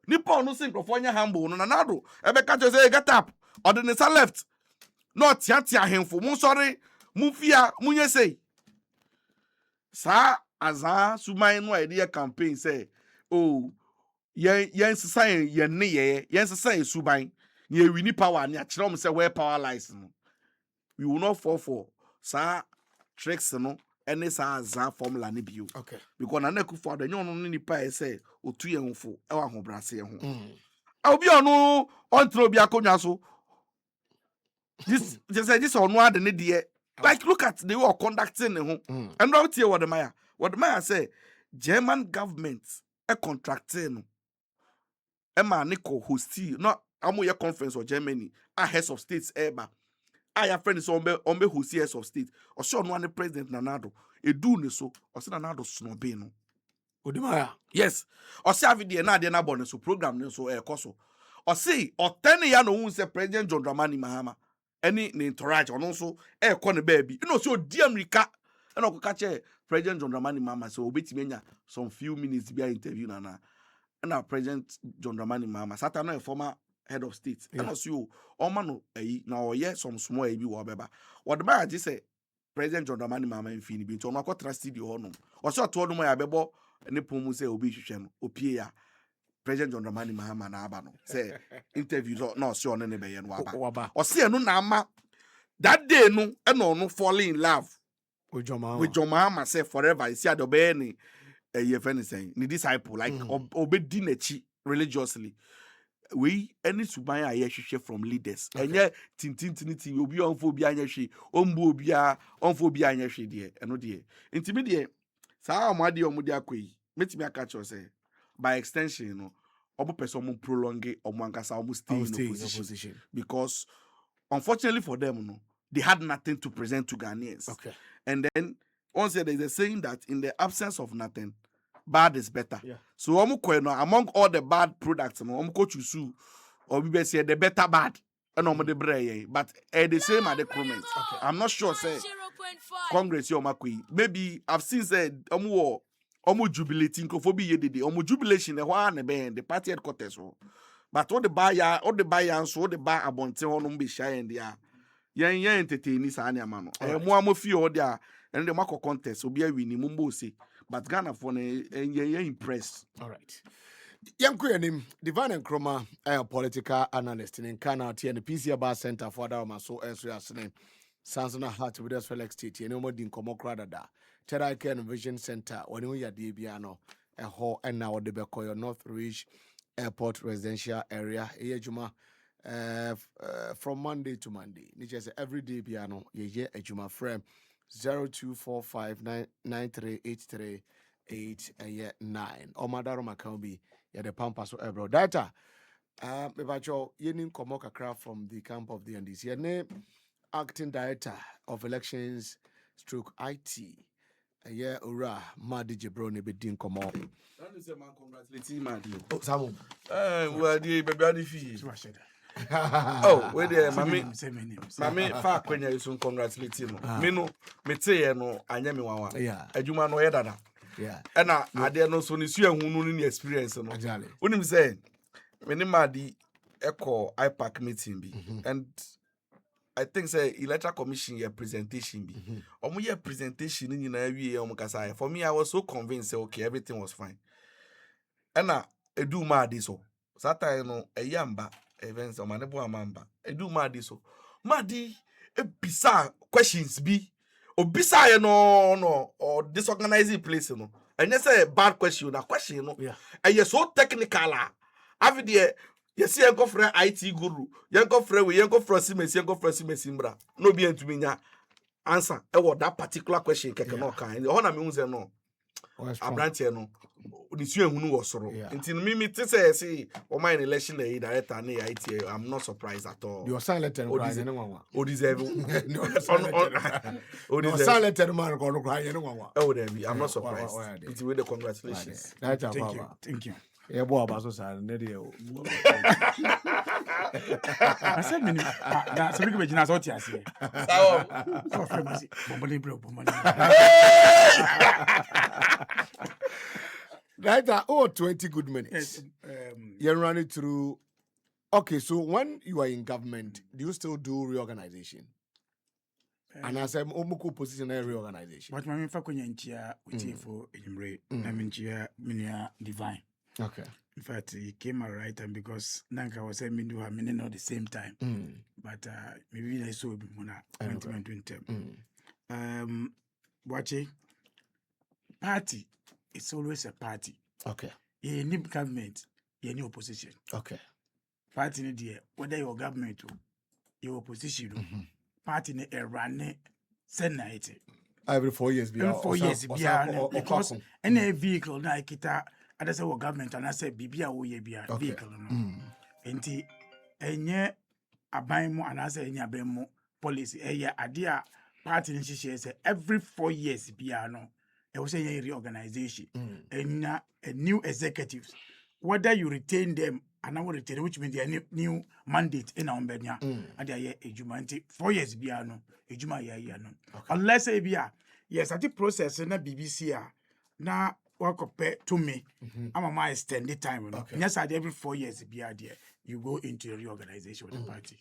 nipa no say nkrofonya humble no na adult ebe ka say get up or the nesa left no tia ahemfo mun sorry mun fia munye say sa aza sumai no idea campaign say oh yen sisa yen ne yen sisa suban ye wini power ne akire om say where power lies no we will not fall for sa tricks no any sa aza formula ne bio okay because na Akufo-Addo nyo no nipa say otu yen fo e wa hobrase ho obi onu ontro bi akonya so this onu ade ne de like look at the way of conducting and not here what the Maya say German government a contracting Emma Nico hosti not amoya conference or Germany a heads of states eba I have friends on be hosti heads of state or so no one president Nanado e do ne so or say Nanado snobe no Odimaya yes or say have the na de na born so program ne so e koso or say or 10 year no say President John Dramani Mahama any entourage or also ne baby you know so di America and go catch President John Dramani Mahama so obetimi nya some few minutes be interview na President John Dramani Mahama Satan a former head of state and also o man na oye some small bi wo beba what the man say President John Dramani Mahama infini bi to no akọ trust di ho no o so to no ya bebo ne pomu say obi hwehwe no opie ya President John Dramani Mahama na aba no say interview no see on ne be ye no aba o say no na ama that day no e no fall in love with John Mahama say forever you see at the ni ye friend saying ni disciple like obedi nachi religiously we any suban aye hwehwe from leaders enye tintintiniti obi onfo obi anya hwe ombu obi a onfo obi anya hwe de eno de intimi de saa amade omudi akoyi metimi aka cho say by extension no obo person mo prolong omo ankasa omo stay in opposition because unfortunately for them no they had nothing to present to Ghanaians and then once there is a saying that in the absence of nothing bad is better. So among all the bad products, go choose or we say the better bad and the bray, but the same at the comment. I'm not sure say Congress maybe I've seen said omu jubilating kofobi yedede omu jubilation the party headquarters but all the buy so the buy abonte honum be shy and there yen entertain sa anya ma no mo amofi o dia and the market contest obi awini mumbo say but Ghana for impressed. All right. Young Queen, Divine and Chroma, a political analyst in Ghana, and the PC Bar Center for Dama, so as we are saying, Sansana Hart with us Felix Titi, and no more than Comocrada, Terai Care Vision Center, when we are Dibiano, a hall, and now the Becoyo North Ridge Airport Residential Area, Juma, from Monday to Monday. Just every day piano, ye a Juma frame. 0245938389 or Madaro Makambi ya the Pampas or Ebro data. Mebacho yenin komoka craft from the camp of the NDC. Your name acting director of elections stroke IT. Yeah, ura Madi Jebroni bedin komo. That is a man congratulating Madi. Oh, Samu. Well, the baby fee. Oh, where there, Mammy fa kwenya you congratulating no. Me no, me tey no anya me wawa. Yeah. Adwuma no yedada. Yeah. Ena ade no so ni su ehunu ni experience no. Exactly. Unim say me ni Madi echo IPAC meeting bi and I think say electoral commission your presentation bi your presentation in na for me I was so convinced say okay everything was fine and edu ma di so satan no eyamba events o manebo amamba edu ma di so ma di ebisa questions bi obisa ye no or disorganizing place no and you say bad question na question no and you so technical have there yes yenko frɛ IT guru yenko frɛ we yenko frɛ simesi mbra no bi entumi nya answer e what that particular question keke no kan ho na me hu say no abrantie no the su ehunu wo soro nti me te say o my election na director na IT I'm not surprised at all you silent and crying no o deserve no silent and man go crying no I'm not surprised it's with the congratulations thank you yeah boy about so sad na dey o I said many na so big be na so tia se so famous bombo bro right 20 good minutes. You're running through. Okay, so when you are in government, do you still do reorganization? And I said, Omuku position a reorganization. But my fa konya ntia utifo enyimre na menchia minia divine. Okay. In fact, he came at right time because Nanka was saying me do have not the same time. But maybe I saw be mona 2020. Watching party. It's always a party. Okay. You need government, you need opposition. Okay. Party in the whether your government or your opposition, party in a run senate. Every 4 years, every 4 years, because any vehicle na kita, I say what government and I say bibia wo ye bia vehicle no. Enti enye aban mu and I say enye aban mu policy. Ade a party in say every 4 years bia no. I was saying a reorganization and a new executives. Whether you retain them and I will retain, which means their new mandate in our Benya, and they are a Jumanti 4 years biano, a Juma ya no. Unless a bia, yes, I think process in a BBC now work up to me. I'm a my extended time. Yes, I every 4 years bia there you go into a reorganization with the party.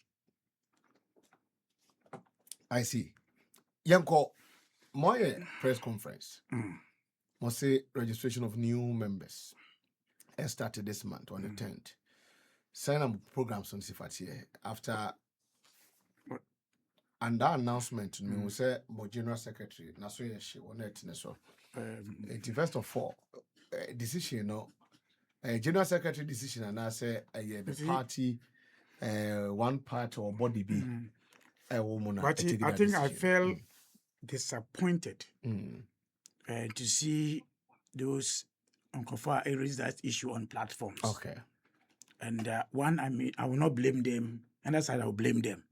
I see. Yanko. My press conference must say registration of new members has started this month on the 10th. Sign up programs on Sifati after and that announcement we say my general secretary na so she on it so first of all decision no general secretary decision and I say the party one part or body be woman. But I think I felt disappointed to see those Uncofa raise that issue on platforms. Okay. And one, I mean, I will not blame them. And that's how I will blame them.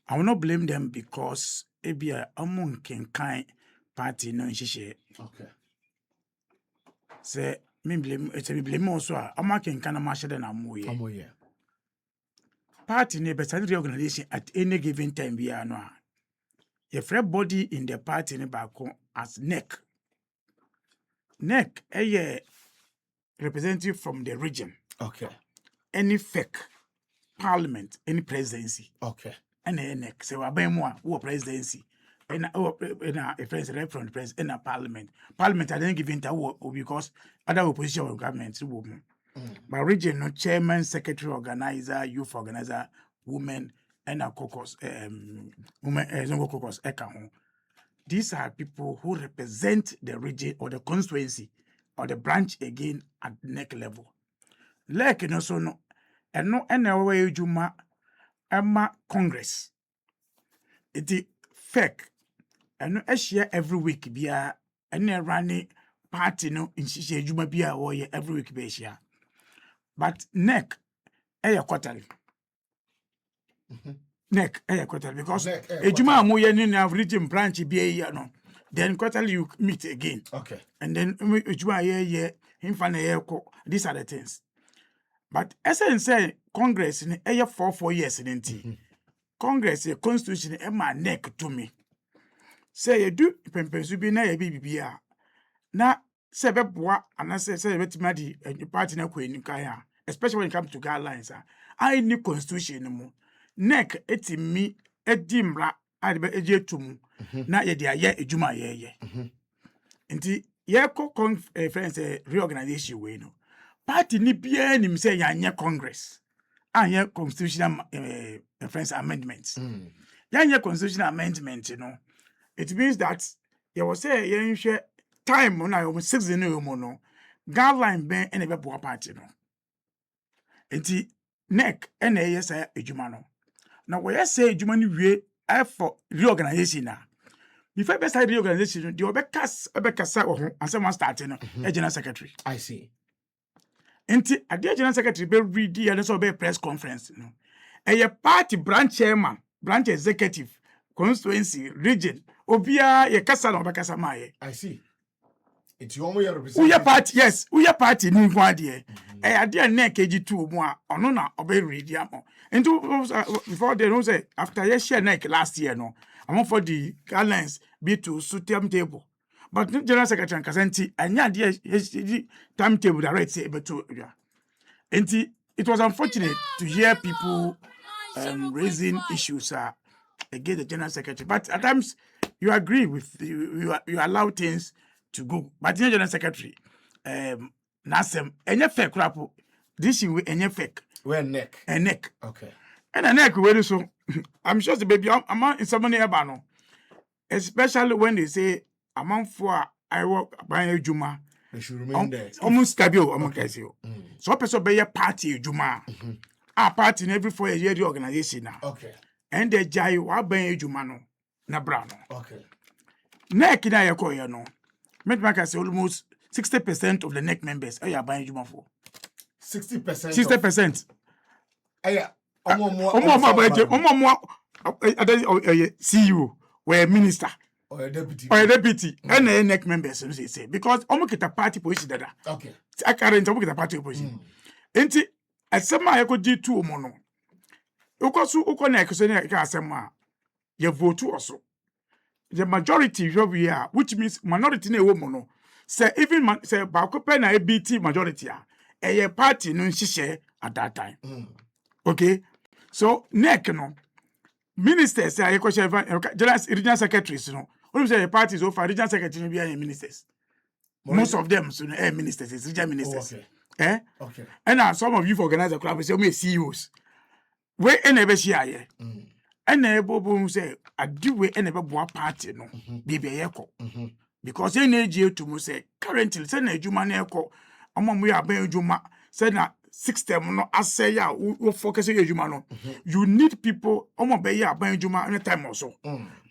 I will not blame them because maybe among kind party no shishe. Okay. Say me blame also. I'm can kind of mash than Amoye. Party ne better reorganization at any given time be no. Everybody in the party in back as neck. Neck, a representative from the region. Okay. Any fake parliament, any presidency. Okay. And a neck. So I buy more who presidency. And a president from the president in a parliament. Parliament I didn't give in to because other opposition of government woman. But region no chairman, secretary, organizer, youth organizer, women. And a caucus, women, caucus, these are people who represent the region or the constituency or the branch again at neck level. Like no so no, and no anyway Juma Emma Congress. It is fake, and no share every week be a running party no in Shisha Juma be a warrior every week be share. But neck, quarterly. Neck, quarterly because a Juma moya in region branch be a no. Then quarterly you meet again. Okay. And then Juma him fan these are the things. But as I say, Congress in a 4 years in NT. Congress a constitution my neck to me. Say you do Pempesubi na BBA. Na sebeboa and I say betimadi and your party na kaya, especially when it comes to guidelines. I ni constitution no mu NEC etimi edimra ade be eje tum na ye de aye ejuma ye nti ye ko friends reorganization we no party ni bia nim say yanye congress anye constitutional friends amendments yanye constitutional amendment no it means that you will say you time na you 6 no no guideline ben ene be bo party no enti NEC ene yes ejuma no na we say ejuma ni wie for reorganization na before be start reorganization the obekasa wo ho asem start no general secretary. I see. Enti ade general secretary be read and so be press conference no party branch chairman branch executive constituency region obia ye kasa na obekasa maye. I see. It's your way represent. Uya party, yes. Uya party ni nko ade. Ade na KG2 mu a ono na obe ready am. Into before they know say after ye share NEC last year no, among for the guidelines be to suit timetable. But general secretary and Kasenti anya ade timetable direct say to enti it was unfortunate to hear people raising issues against the general secretary. But at times you agree with you allow things to go. But the general secretary, Nasem, any fake rapo, this is any fake. Where NEC? A NEC. Okay. And a NEC, very so. I'm sure the baby, I'm in some money about especially when they say, among for I work by a Juma. They should remain there. Almost stabile, so person be a party Juma. A party in every 4 year organization now. Okay. And the Jai wa ben Juma no. Na brano. Okay. NEC na yako ya no. Make say almost 60% of the NEC members are buying Juma for. 60%. 60%. Aya. CEO or minister or a deputy. And the NEC members say because get a party position dada. Okay. I can't get a party position. Enti asema yako G2 mono. Uko NEC so ne ka asema ye vote also. The majority we are, which means minority na woman no. Say even say bakope na ABT majority a party no share at that time. Okay, so NEC no ministers say general regional secretaries no. When say parties over regional secretary be ministers. Most of them so ministers, is regional ministers. Okay. Okay. And some of you for organize a club say we CEOs. We never share and able say I do we never boa party no baby yeko because energy to say currently say na ejuma na yeko amom we aban ejuma say na 6 term no asay ya we focus ejuma no you need people amom be ya aban ejuma any time also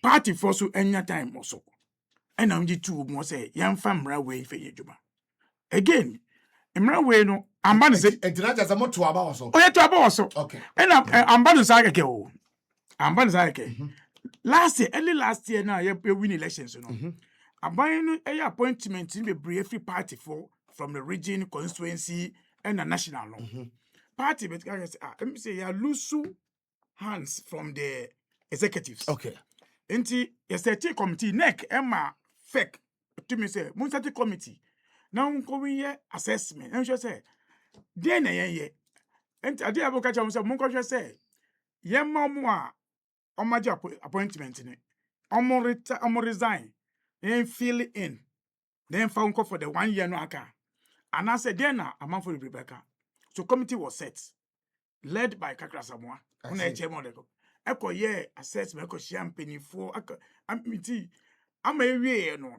party for so any time also and am ji two mo say yamfa mra we fe ejuma again mra we no amba say entina just am to aba also oh yeah to aba also okay and amba say keke o Amban Zake. Early last year now, you win elections, you know. Amban no appointment in the every party from the region, constituency, and the national party. But let me say, you lose hands from the executives. Okay. Enti yesterday committee NEC Emma fake to me say Munsati committee. Now we assessment. And she say, then ye. Enti adi abokacha musa munko say, ye mamwa. Omaji appointment in it. Omo resign. Then fill it in. Then found call for the 1 year no aka. And I said, then a month for Rebecca. So committee was set, led by Kakra Samoa. On a chairman. Echo ye assessment, echo champagne for I'm a way no.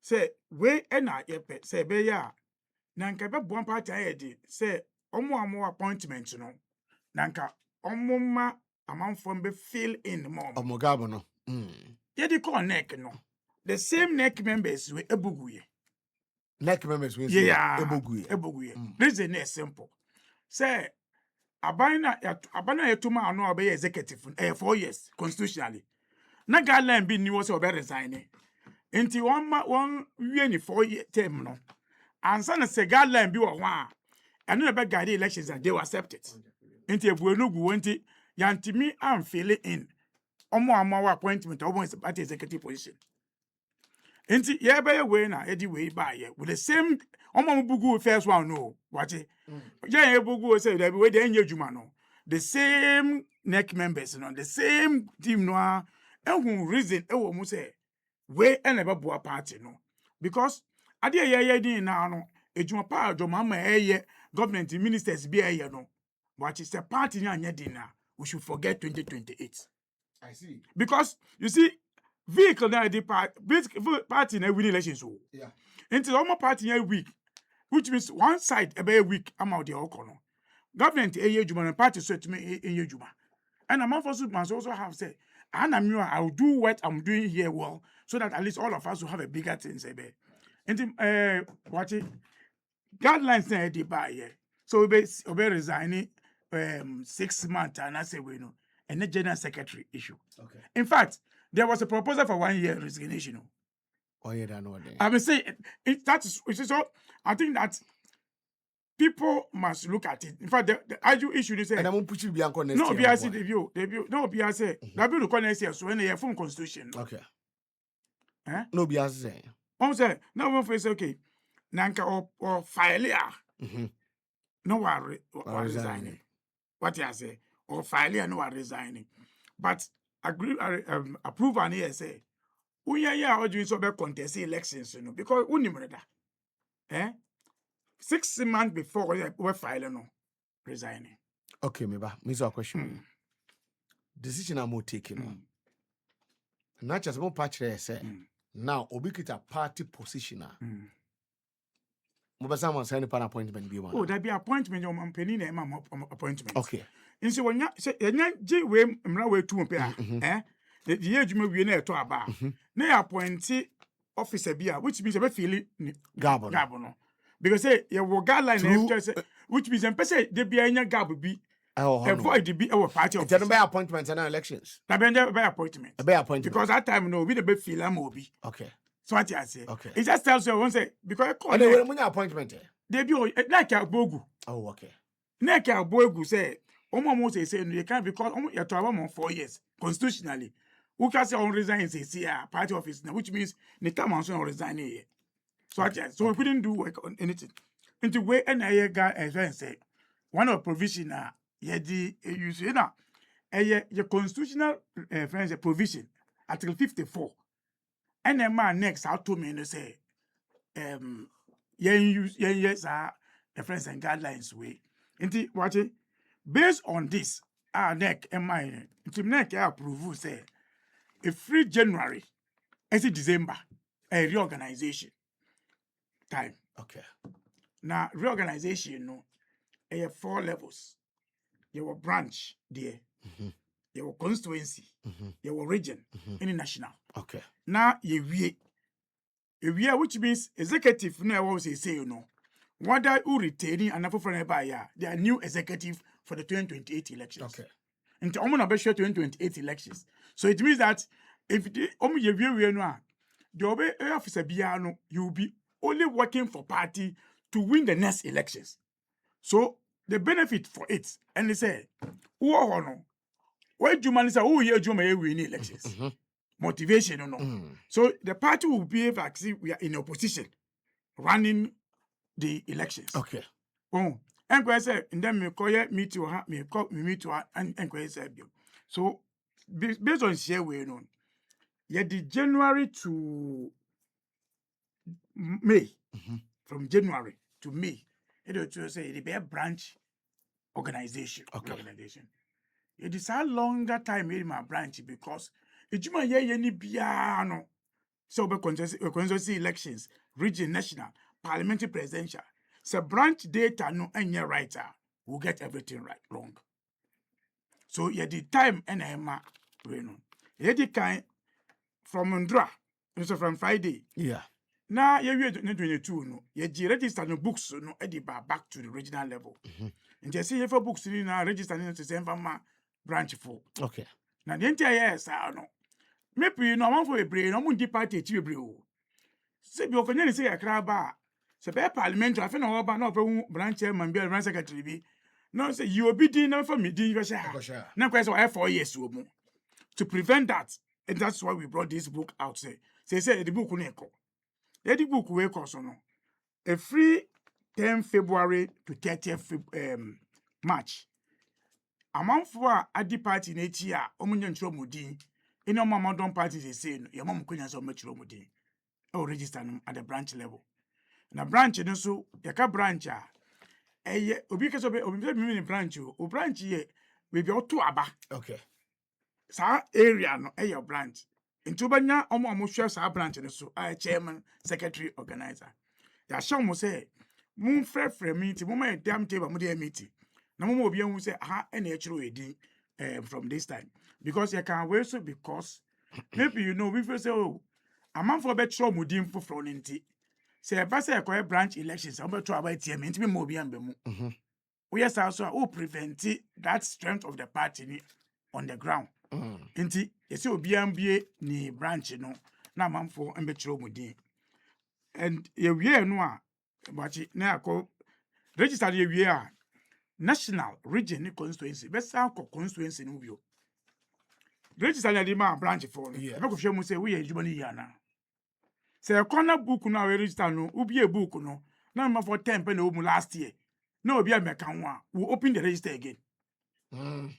Say, we ena yepe, say, be ya. Nanka be one party I did. Say, omo appointment, no. Nanka, ma. Among from be fill in more. Omogabo no. Yeah, they call NEC no. The same NEC members were ebuguye. NEC members we ebuguye. Reason is simple. Say abana yetuma ano obey executive 4 years constitutionally. Na guideline be ni was obe resign. Enti one wie ni 4 year term no. Ansa na say guideline be wo a. And no be guide elections and they will accept it. Enti ebuenugu wonti yantimi am fill in omo appointment omo party executive position enti ye be we na edi we ba ye with the same omo bugu first one no wache ye bugu say that we dey enye juma no the same neck members, the same team no and who reason e wo mu say we and never boa party no because ade ye din na no ejuma pa adwoma ma government ministers be no but it's a party nya din na we should forget 2028. I see. Because you see vehicle na the party na win elections so Yeah. until almost party na weak, which means one side a weak amount the okono government ejuma and party so to me ejuma and a man must also have said I'll do what I'm doing here well so that at least all of us will have a bigger thing say be and what guidelines na dey by here so we be resigning 6 months and I say we know and the general secretary issue. Okay. In fact, there was a proposal for 1 year resignation. Oh yeah, that know. I mean, say that is so. I think that people must look at it. In fact, the ideal issue is and I'm gonna put you behind next no year. BRC debut, no BRC. That be the next year. So when they form constitution. Okay. Eh? No BRC. Say no one face okay. Nanka or file ya. No worry or resigning. What you say? Or file ya no one resigning. But agree approve and here say we are doing so about contest elections, because unimreda. 6 months before we file no resigning. Okay, me a question. Decision I'm taking. Not just one patch there say. Now obikita party positioner. Mobasa man sign an appointment be one. Oh, that be appointment your penny na appointment. Okay. In so when say je we mra we tu mpe the ejuma we na eto aba na appoint officer bia which means be feel gabo no because say you will guideline which means say they be anya gab bi avoid be our party of it's an appointment and elections. That be appointment. A appointment Because that time no we be feel am obi. Okay. So what I say. Okay. It just tells you one say because and they were appointment. They be like a bogu. Oh, okay. Like a bogu say Omo say no you can't because you to about 4 years constitutionally. Who can say on resign say party office now, which means the time on resign here. So so we couldn't do work on anything. Into way and I got as say one of provision you say now your constitutional friends provision article 54 and then man next how to me say yes the friends and guidelines way into what based on this neck and mine into neck approve say a free January as December a reorganization time. Okay. Now reorganization no a 4 levels. Your branch there, your constituency, your region, any national. Okay. Now we which means executive no I say whether who retaining and for they are new executive for the 2028 elections. Okay. Into almost 2028 elections. So it means that if the officer biano, you will be only working for party to win the next elections. So the benefit for it, and they say, why Juma say, oh, Juma win elections. Motivation, no. So the party will be able to see we are in opposition running the elections. Okay. Oh, and I say, and then me call meet you, and say, so based on share we know, yeah, the January to May, from January to May, it will say it be a branch organization. Okay. Organization. It is a longer time in my branch because it you may any piano. So be constituency elections, region, national, parliamentary, presidential. So branch data no any writer will get everything right wrong. So yeah, the time and we know. Yeah, the kind from Ndra, so from Friday. Yeah. Now you 2022 no, you register no books no back to the regional level. And you see if books now register in the same branch for. Okay. Now the entire yes no. Maybe no one for a brain, no one party chibre. Say be okanya say akra ba. Say be parliament afi na oba na ofa branch chairman be branch secretary bi. No say you obi din na for me din you say. Na kwese why 4 years wo mu. To prevent that, and that's why we brought this book out say the book no eko. The book we course no. A free 10 February to 30th March. amanfo a adi party na echi a omunye ntro mudin ene omamadon party they say no ye mom kwanya so machiro mudin e register no at the branch level na branch no so ye ka branch a eye obi keso obi me branch o branch ye we be oto aba Okay. sa area no eye branch nti obanya omo hwe sa branch no so chairman secretary organizer ya show mo say mun frefre meeting mo ma damn table mo dey meeting na mo obi hu say aha na e chiro edin from this time because you can wait so because maybe you know we feel say oh amanfo be chiro mo din foforo nti say e ba say e branch elections am be to about TM nti mo obi ambe mu we yes also who prevent that strength of the party on the ground nti you say obi ambie ni branch no na amanfo ambe chiro mo din and we no a but na akọ register the we a national region constituency besa akọ constituency no bio register the ma branch for no Yes. be ko hwe mu say we ejuma ni yana say corner book no we register no ubi e book no na ma for 10 pe na omu last year na obi ameka ho a we open the register again.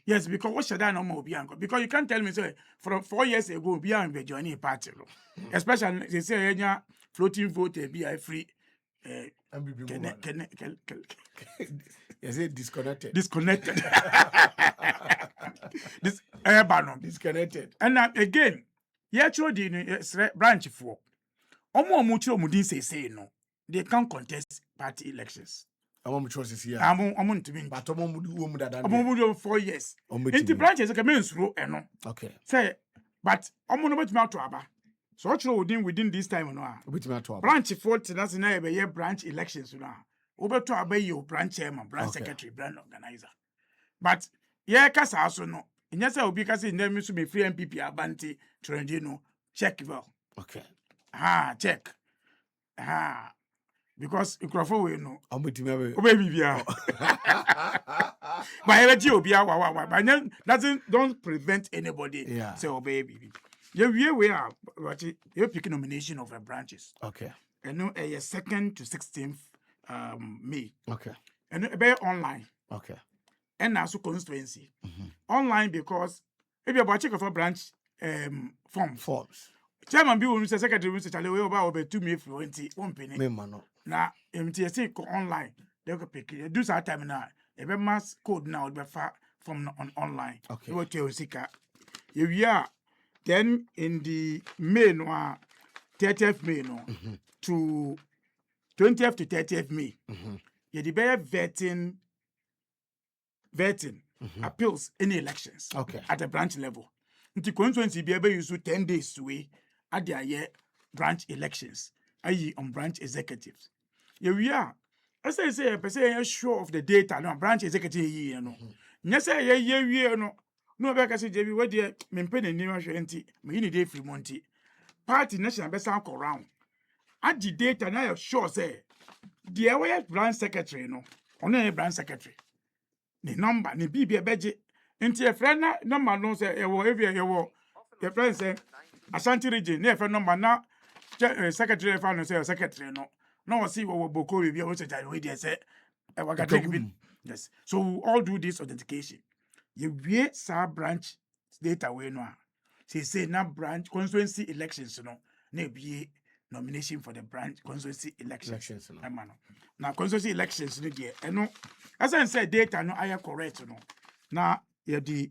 Yes, because what should I know more because you can't tell me say from 4 years ago be am be joining a party no. Especially they say enya floating vote be free NPP Is it disconnected? disconnected. This Disconnected. and again, yeah, the branch for omo chiro mudin say no, they can't contest party elections. I'm choices here. I'm to be But I'm 4 years. Into branches like a men's row and no. Okay. Say, but I'm not about to aba. So within this time no. Branch 40 that's na be branch elections no. Over to aba your branch chairman, branch secretary, branch organizer. But yeah, kasa aso no. Inya say obi kasa ndem so be free NPP abanti trendy no. Check well. Okay. Check. Because ikrofo we no. Obetimi Obe bibia. But every obia but don't prevent anybody say obey bibi. We are what you pick nomination of the branches. Okay. And no 2nd to 16th May. Okay. And no be online. Okay. And also constituency. Online because if you about check for branch forms. Chairman be won say secretary won say chale we over 2 May 20 1 penny. Me man. Na MTSC online they go pick do that time na e be mass code now be from on online. Okay. We tell sika. We are then in the May no 30th May no to 20th to 30th May. You the bear vetting appeals any elections at the branch level. Until constituency be able use 10 days to wait at their year branch elections, i.e. on branch executives. We are. As I say, person sure of the data, no branch executive ye no. Yes, ye no. No back say JB, what dear mempen and name enti, me in day free monty. Party national best uncle round. At the data now sure say the away branch secretary no, only branch secretary. The number, the BB budget. Enti a friend number no say your friend say Ashanti region, near friend number now secretary found say secretary no see what Boko will be able to tell you say yes. So we all do this authentication. You wait sa branch data we no. Say na branch constituency elections no na be nomination for the branch constituency elections no. Now constituency elections no there. No as I said data no are correct no. Now the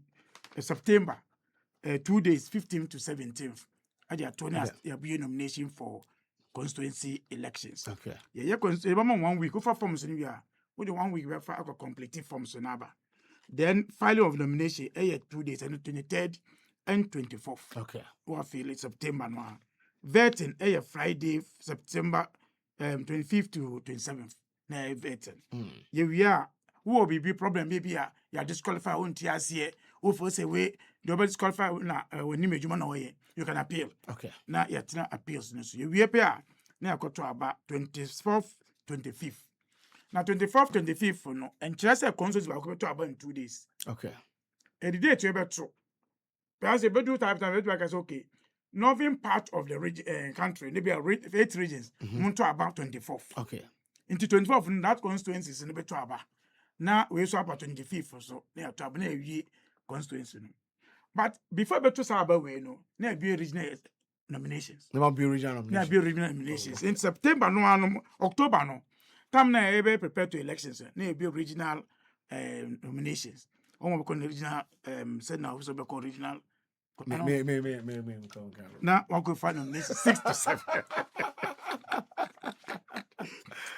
September 2 days 15th to 17th at the 20th be nomination for constituency elections. Okay. Yeah, 1 week over forms in here. With the 1 week we have complete forms in Aba. Then filing of nomination 2 days and 23rd and 24th. Okay. We feel it September no. Vetting Friday September 25th to 27th. Na vetting. Yeah, we are. Who will be problem maybe you disqualify on TRC or for say we double disqualify na when you na way you can appeal. Okay. Now yet na appeals no so we appear na go to about 24th 25th. Now 24th 25th no and just a consults about to about in 2 days. Okay. And the date you better true. Perhaps a better time like okay. Northern part of the country, maybe 8 regions, to about 24th. Okay. Into 24th that constituency is in the better about. na we so about 25th so na to abna ewie constituency no. But before beto sa aba we no na be regional nominations. Never be original Na nomination. be regional nominations. In September no October no. Time na e prepare to elections na be regional nominations. Omo be original said now so be original. Me. Now one could find nominations 6 to 7.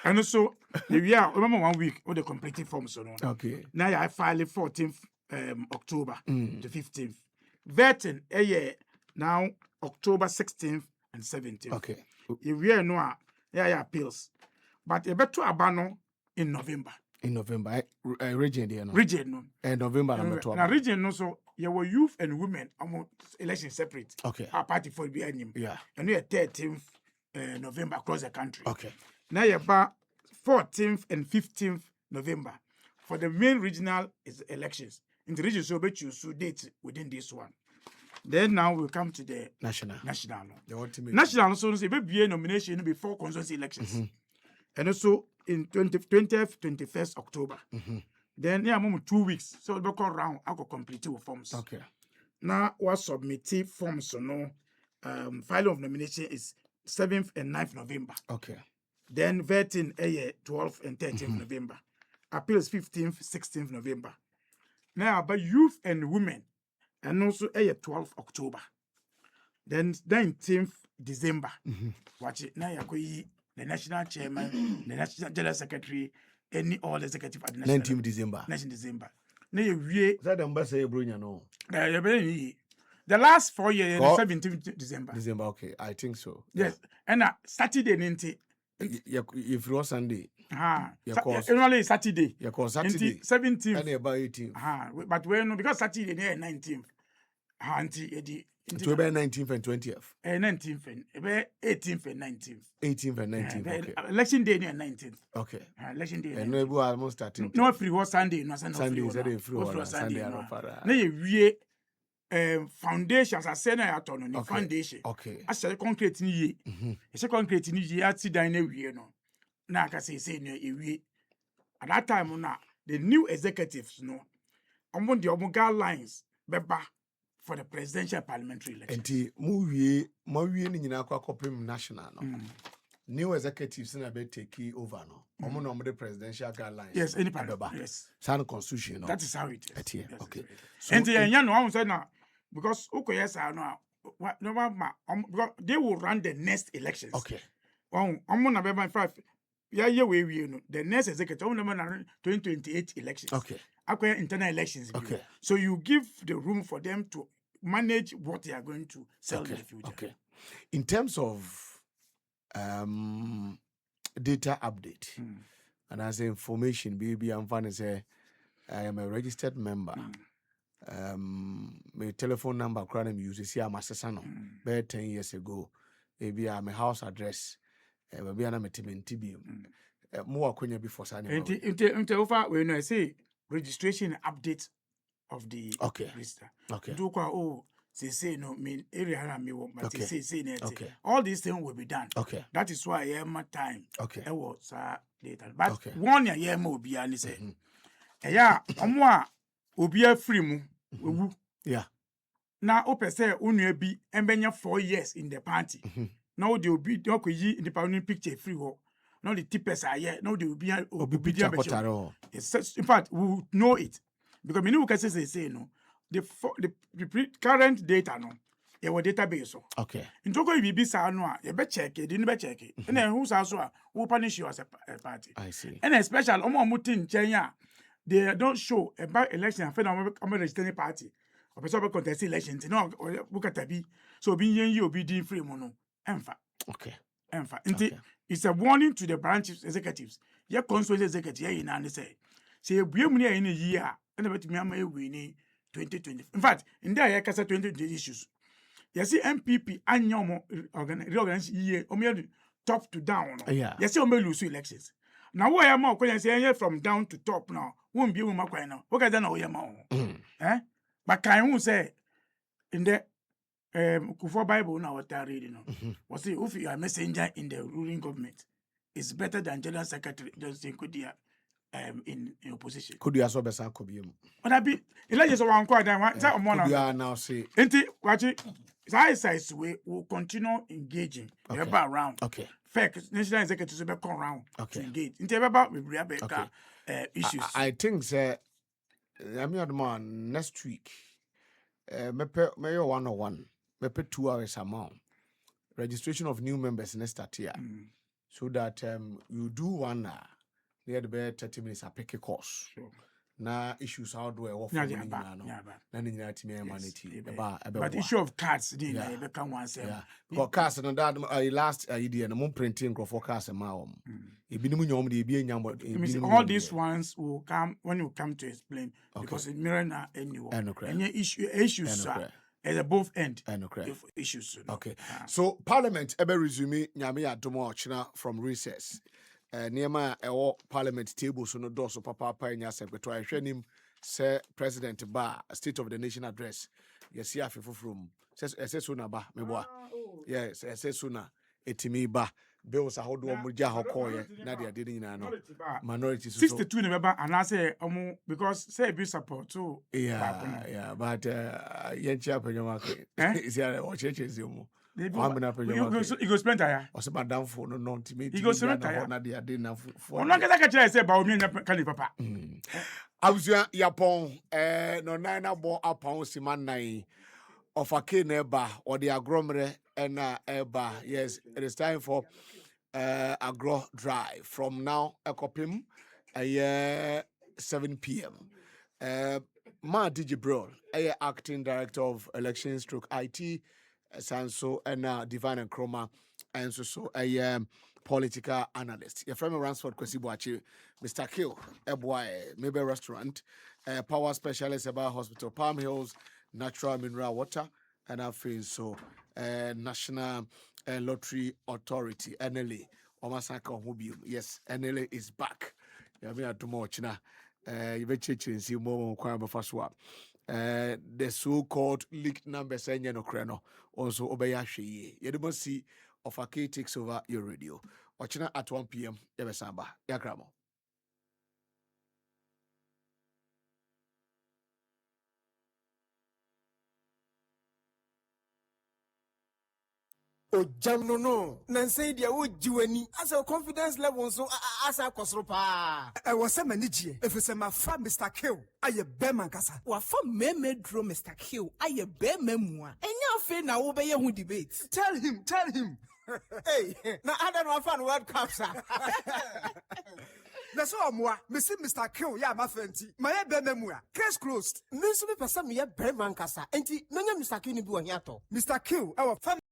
And also remember 1 week with the completed forms so no. Okay. Now I file it 14th October to 15th. Vetting now October 16th and 17th. Okay. You no appeals. But you better abano in November. In November, region there no. Region no. And November number 12. Now region no so you were youth and women election separate. Okay. Our party for be him. Yeah. And we are 13th November across the country. Okay. Now you about 14th and 15th November for the main regional elections. In the region, so bet you date within this one. Then now we'll come to the National. The ultimate. national so say be nomination before constituency elections. And also in 20th, 21st October. Then yeah, 2 weeks. So we go round, I go complete with forms. Okay. Now we submit forms so no filing of nomination is 7th and 9th November. Okay. Then vetting 12th and 13th November. Appeals 15th, 16th November. Now about youth and women, and also 12th October. Then 19th December. Watch it. Now you the national chairman, the national general secretary, any all executive at the national 19th December. 19th December. Now you That ambassador Brunya no. the last 4 years, 17th December. December, okay. I think so. Yes. And Saturday, ninety. If it was Sunday. Only Saturday. You call Saturday. 17th. And about 18th. But when because Saturday near 19th. To about 19th and 20th. 19th and 18th and 19th. 18th and 19th. Okay. Election day near 19th. Okay. Election day. And no, we almost starting. No free was Sunday. No Sunday. Sunday. No, foundations I said I at on foundation. Okay. I said concrete ni ye. I said concrete ni ye at down we no. Na ka say no we. At that time na the new executives no. Among the guidelines beba for the presidential parliamentary election. Enti mo wie ni nyina akwa kopem national no. New executives na be take over no. Omo no the presidential guidelines. Yes, any part. Yes. Sound constitution no. That is how it is. Yes, okay. So and no one say na because yes no because they will run the next elections. Okay. Omo na be 5 we no. The next executive omo na 2028 elections. Okay. Acquire internal elections. Okay. So you give the room for them to manage what they are going to sell in the future. Okay. In terms of data update and as information, baby, I'm fine to say I am a registered member. My telephone number I'm using see I'm assessano. About 10 years ago. Maybe I'm a house address. Maybe I'm a TBM. More akwenya before signing. Over when I say registration update of the register. Okay. Do say no mean area me work, but say Okay. all these things will be done. Okay. That is why I have my time. Okay. I was later. But 1 year more be and say. Yeah, obi free mu. Yeah. Now open say unwe bi embenya 4 years in the party. Now they will be in the parliament picture free ho. Now the tippers are here. Now they will be in fact, we will know it. Because many will say no. The current data no. Your database so. Okay. In Togo you be sa no you be check it, didn't be check it. And then who's also who punish you as a party. I see. And especially mutin Kenya, they don't show about election and I'm registering party. Or person contest elections. No, look at that. So being you be doing free mono. Enfa. Okay. Enfa. It's a warning to the branch executives. Your constituency executive in and say we money in a year and about me winning 2020. In fact, in there I 2020 issues. You see NPP annual reorganize year top to down. Yeah. You see lose elections. Now why am I say from down to top now? Won't be with my now. What can I know? But can you say in the Kufa Bible now what I reading? Was say if you are a messenger in the ruling government, it's better than general secretary just in opposition. Could you also be some could be? But I be election so one quite one time Could you now say? Enti watch it. Size we will continue engaging. Okay. Around. Okay. Fact national executives will come around Okay. to engage. Enti about we better issues. I think say I mean man next week. Me 101. Me 2 hours amount. Registration of new members next start here. So that you do one near the bed 30 minutes a pick a course. Sure. Na issues how do I offer Yeah, but the issue of cards didn't become one say. Yeah. Because cards and that last idea and printing for cards and all these ones will come when you come to explain because it mirror na anyone. Any issues at both end issues. Okay. So Parliament ever resume nyame adomo ochina from recess. Niema ewo Parliament table so no do so papa nya secretary hwenim say President Ba State of the Nation address. Yes here from says so na ba meboa. Yes, says so na etimi ba bills ahodo omurja hokoye na dia de nyina no minority 62 November and I say because say be support too. Yeah, but yenchi apenyo is here o cheche zimu. You go spend here. O se madam for no ultimate. You go spend here. Na dia de na for. Ono kaka kire say Bawumia kan papa. Abusua yapon no nine na bo apon siman of a neighbor or the agromre and eba. Yes, it is time for agro drive from now ekopim 7 p.m. Ma DJ Bro, acting director of elections stroke IT Sanso and Divine and Chroma and so political analyst. Your friend Ransford Kwesibuachi, Mr. Kill, Ebwai, maybe restaurant, power specialist about hospital, Palm Hills, natural mineral water, and I feel so National Lottery Authority, NLA, Omasaka Hobium. Yes, NLA is back. You have too much now. You bet you see more before swap. The so-called leaked numbers and no also obeyashi. You must see of a key takes over your radio. Watching at 1 p.m. Yabesamba. Yakramo. O jam no nansay dia wo jiwani as a confidence level so as a kosropa e wo se manijie efese ma fa Mr. Kill aye beman kasa wa fa meme dro Mr. Kill aye bema mu a enya afi na wo be ye hu debate tell him hey na ada no fa no World Cup sa na so amwa me see Mr. Kill ya ma fanti ma ye bema mu a case closed me so be person me ye beman kasa enti no nya Mr. Kill ni bi wo hiato Mr. Kill e wo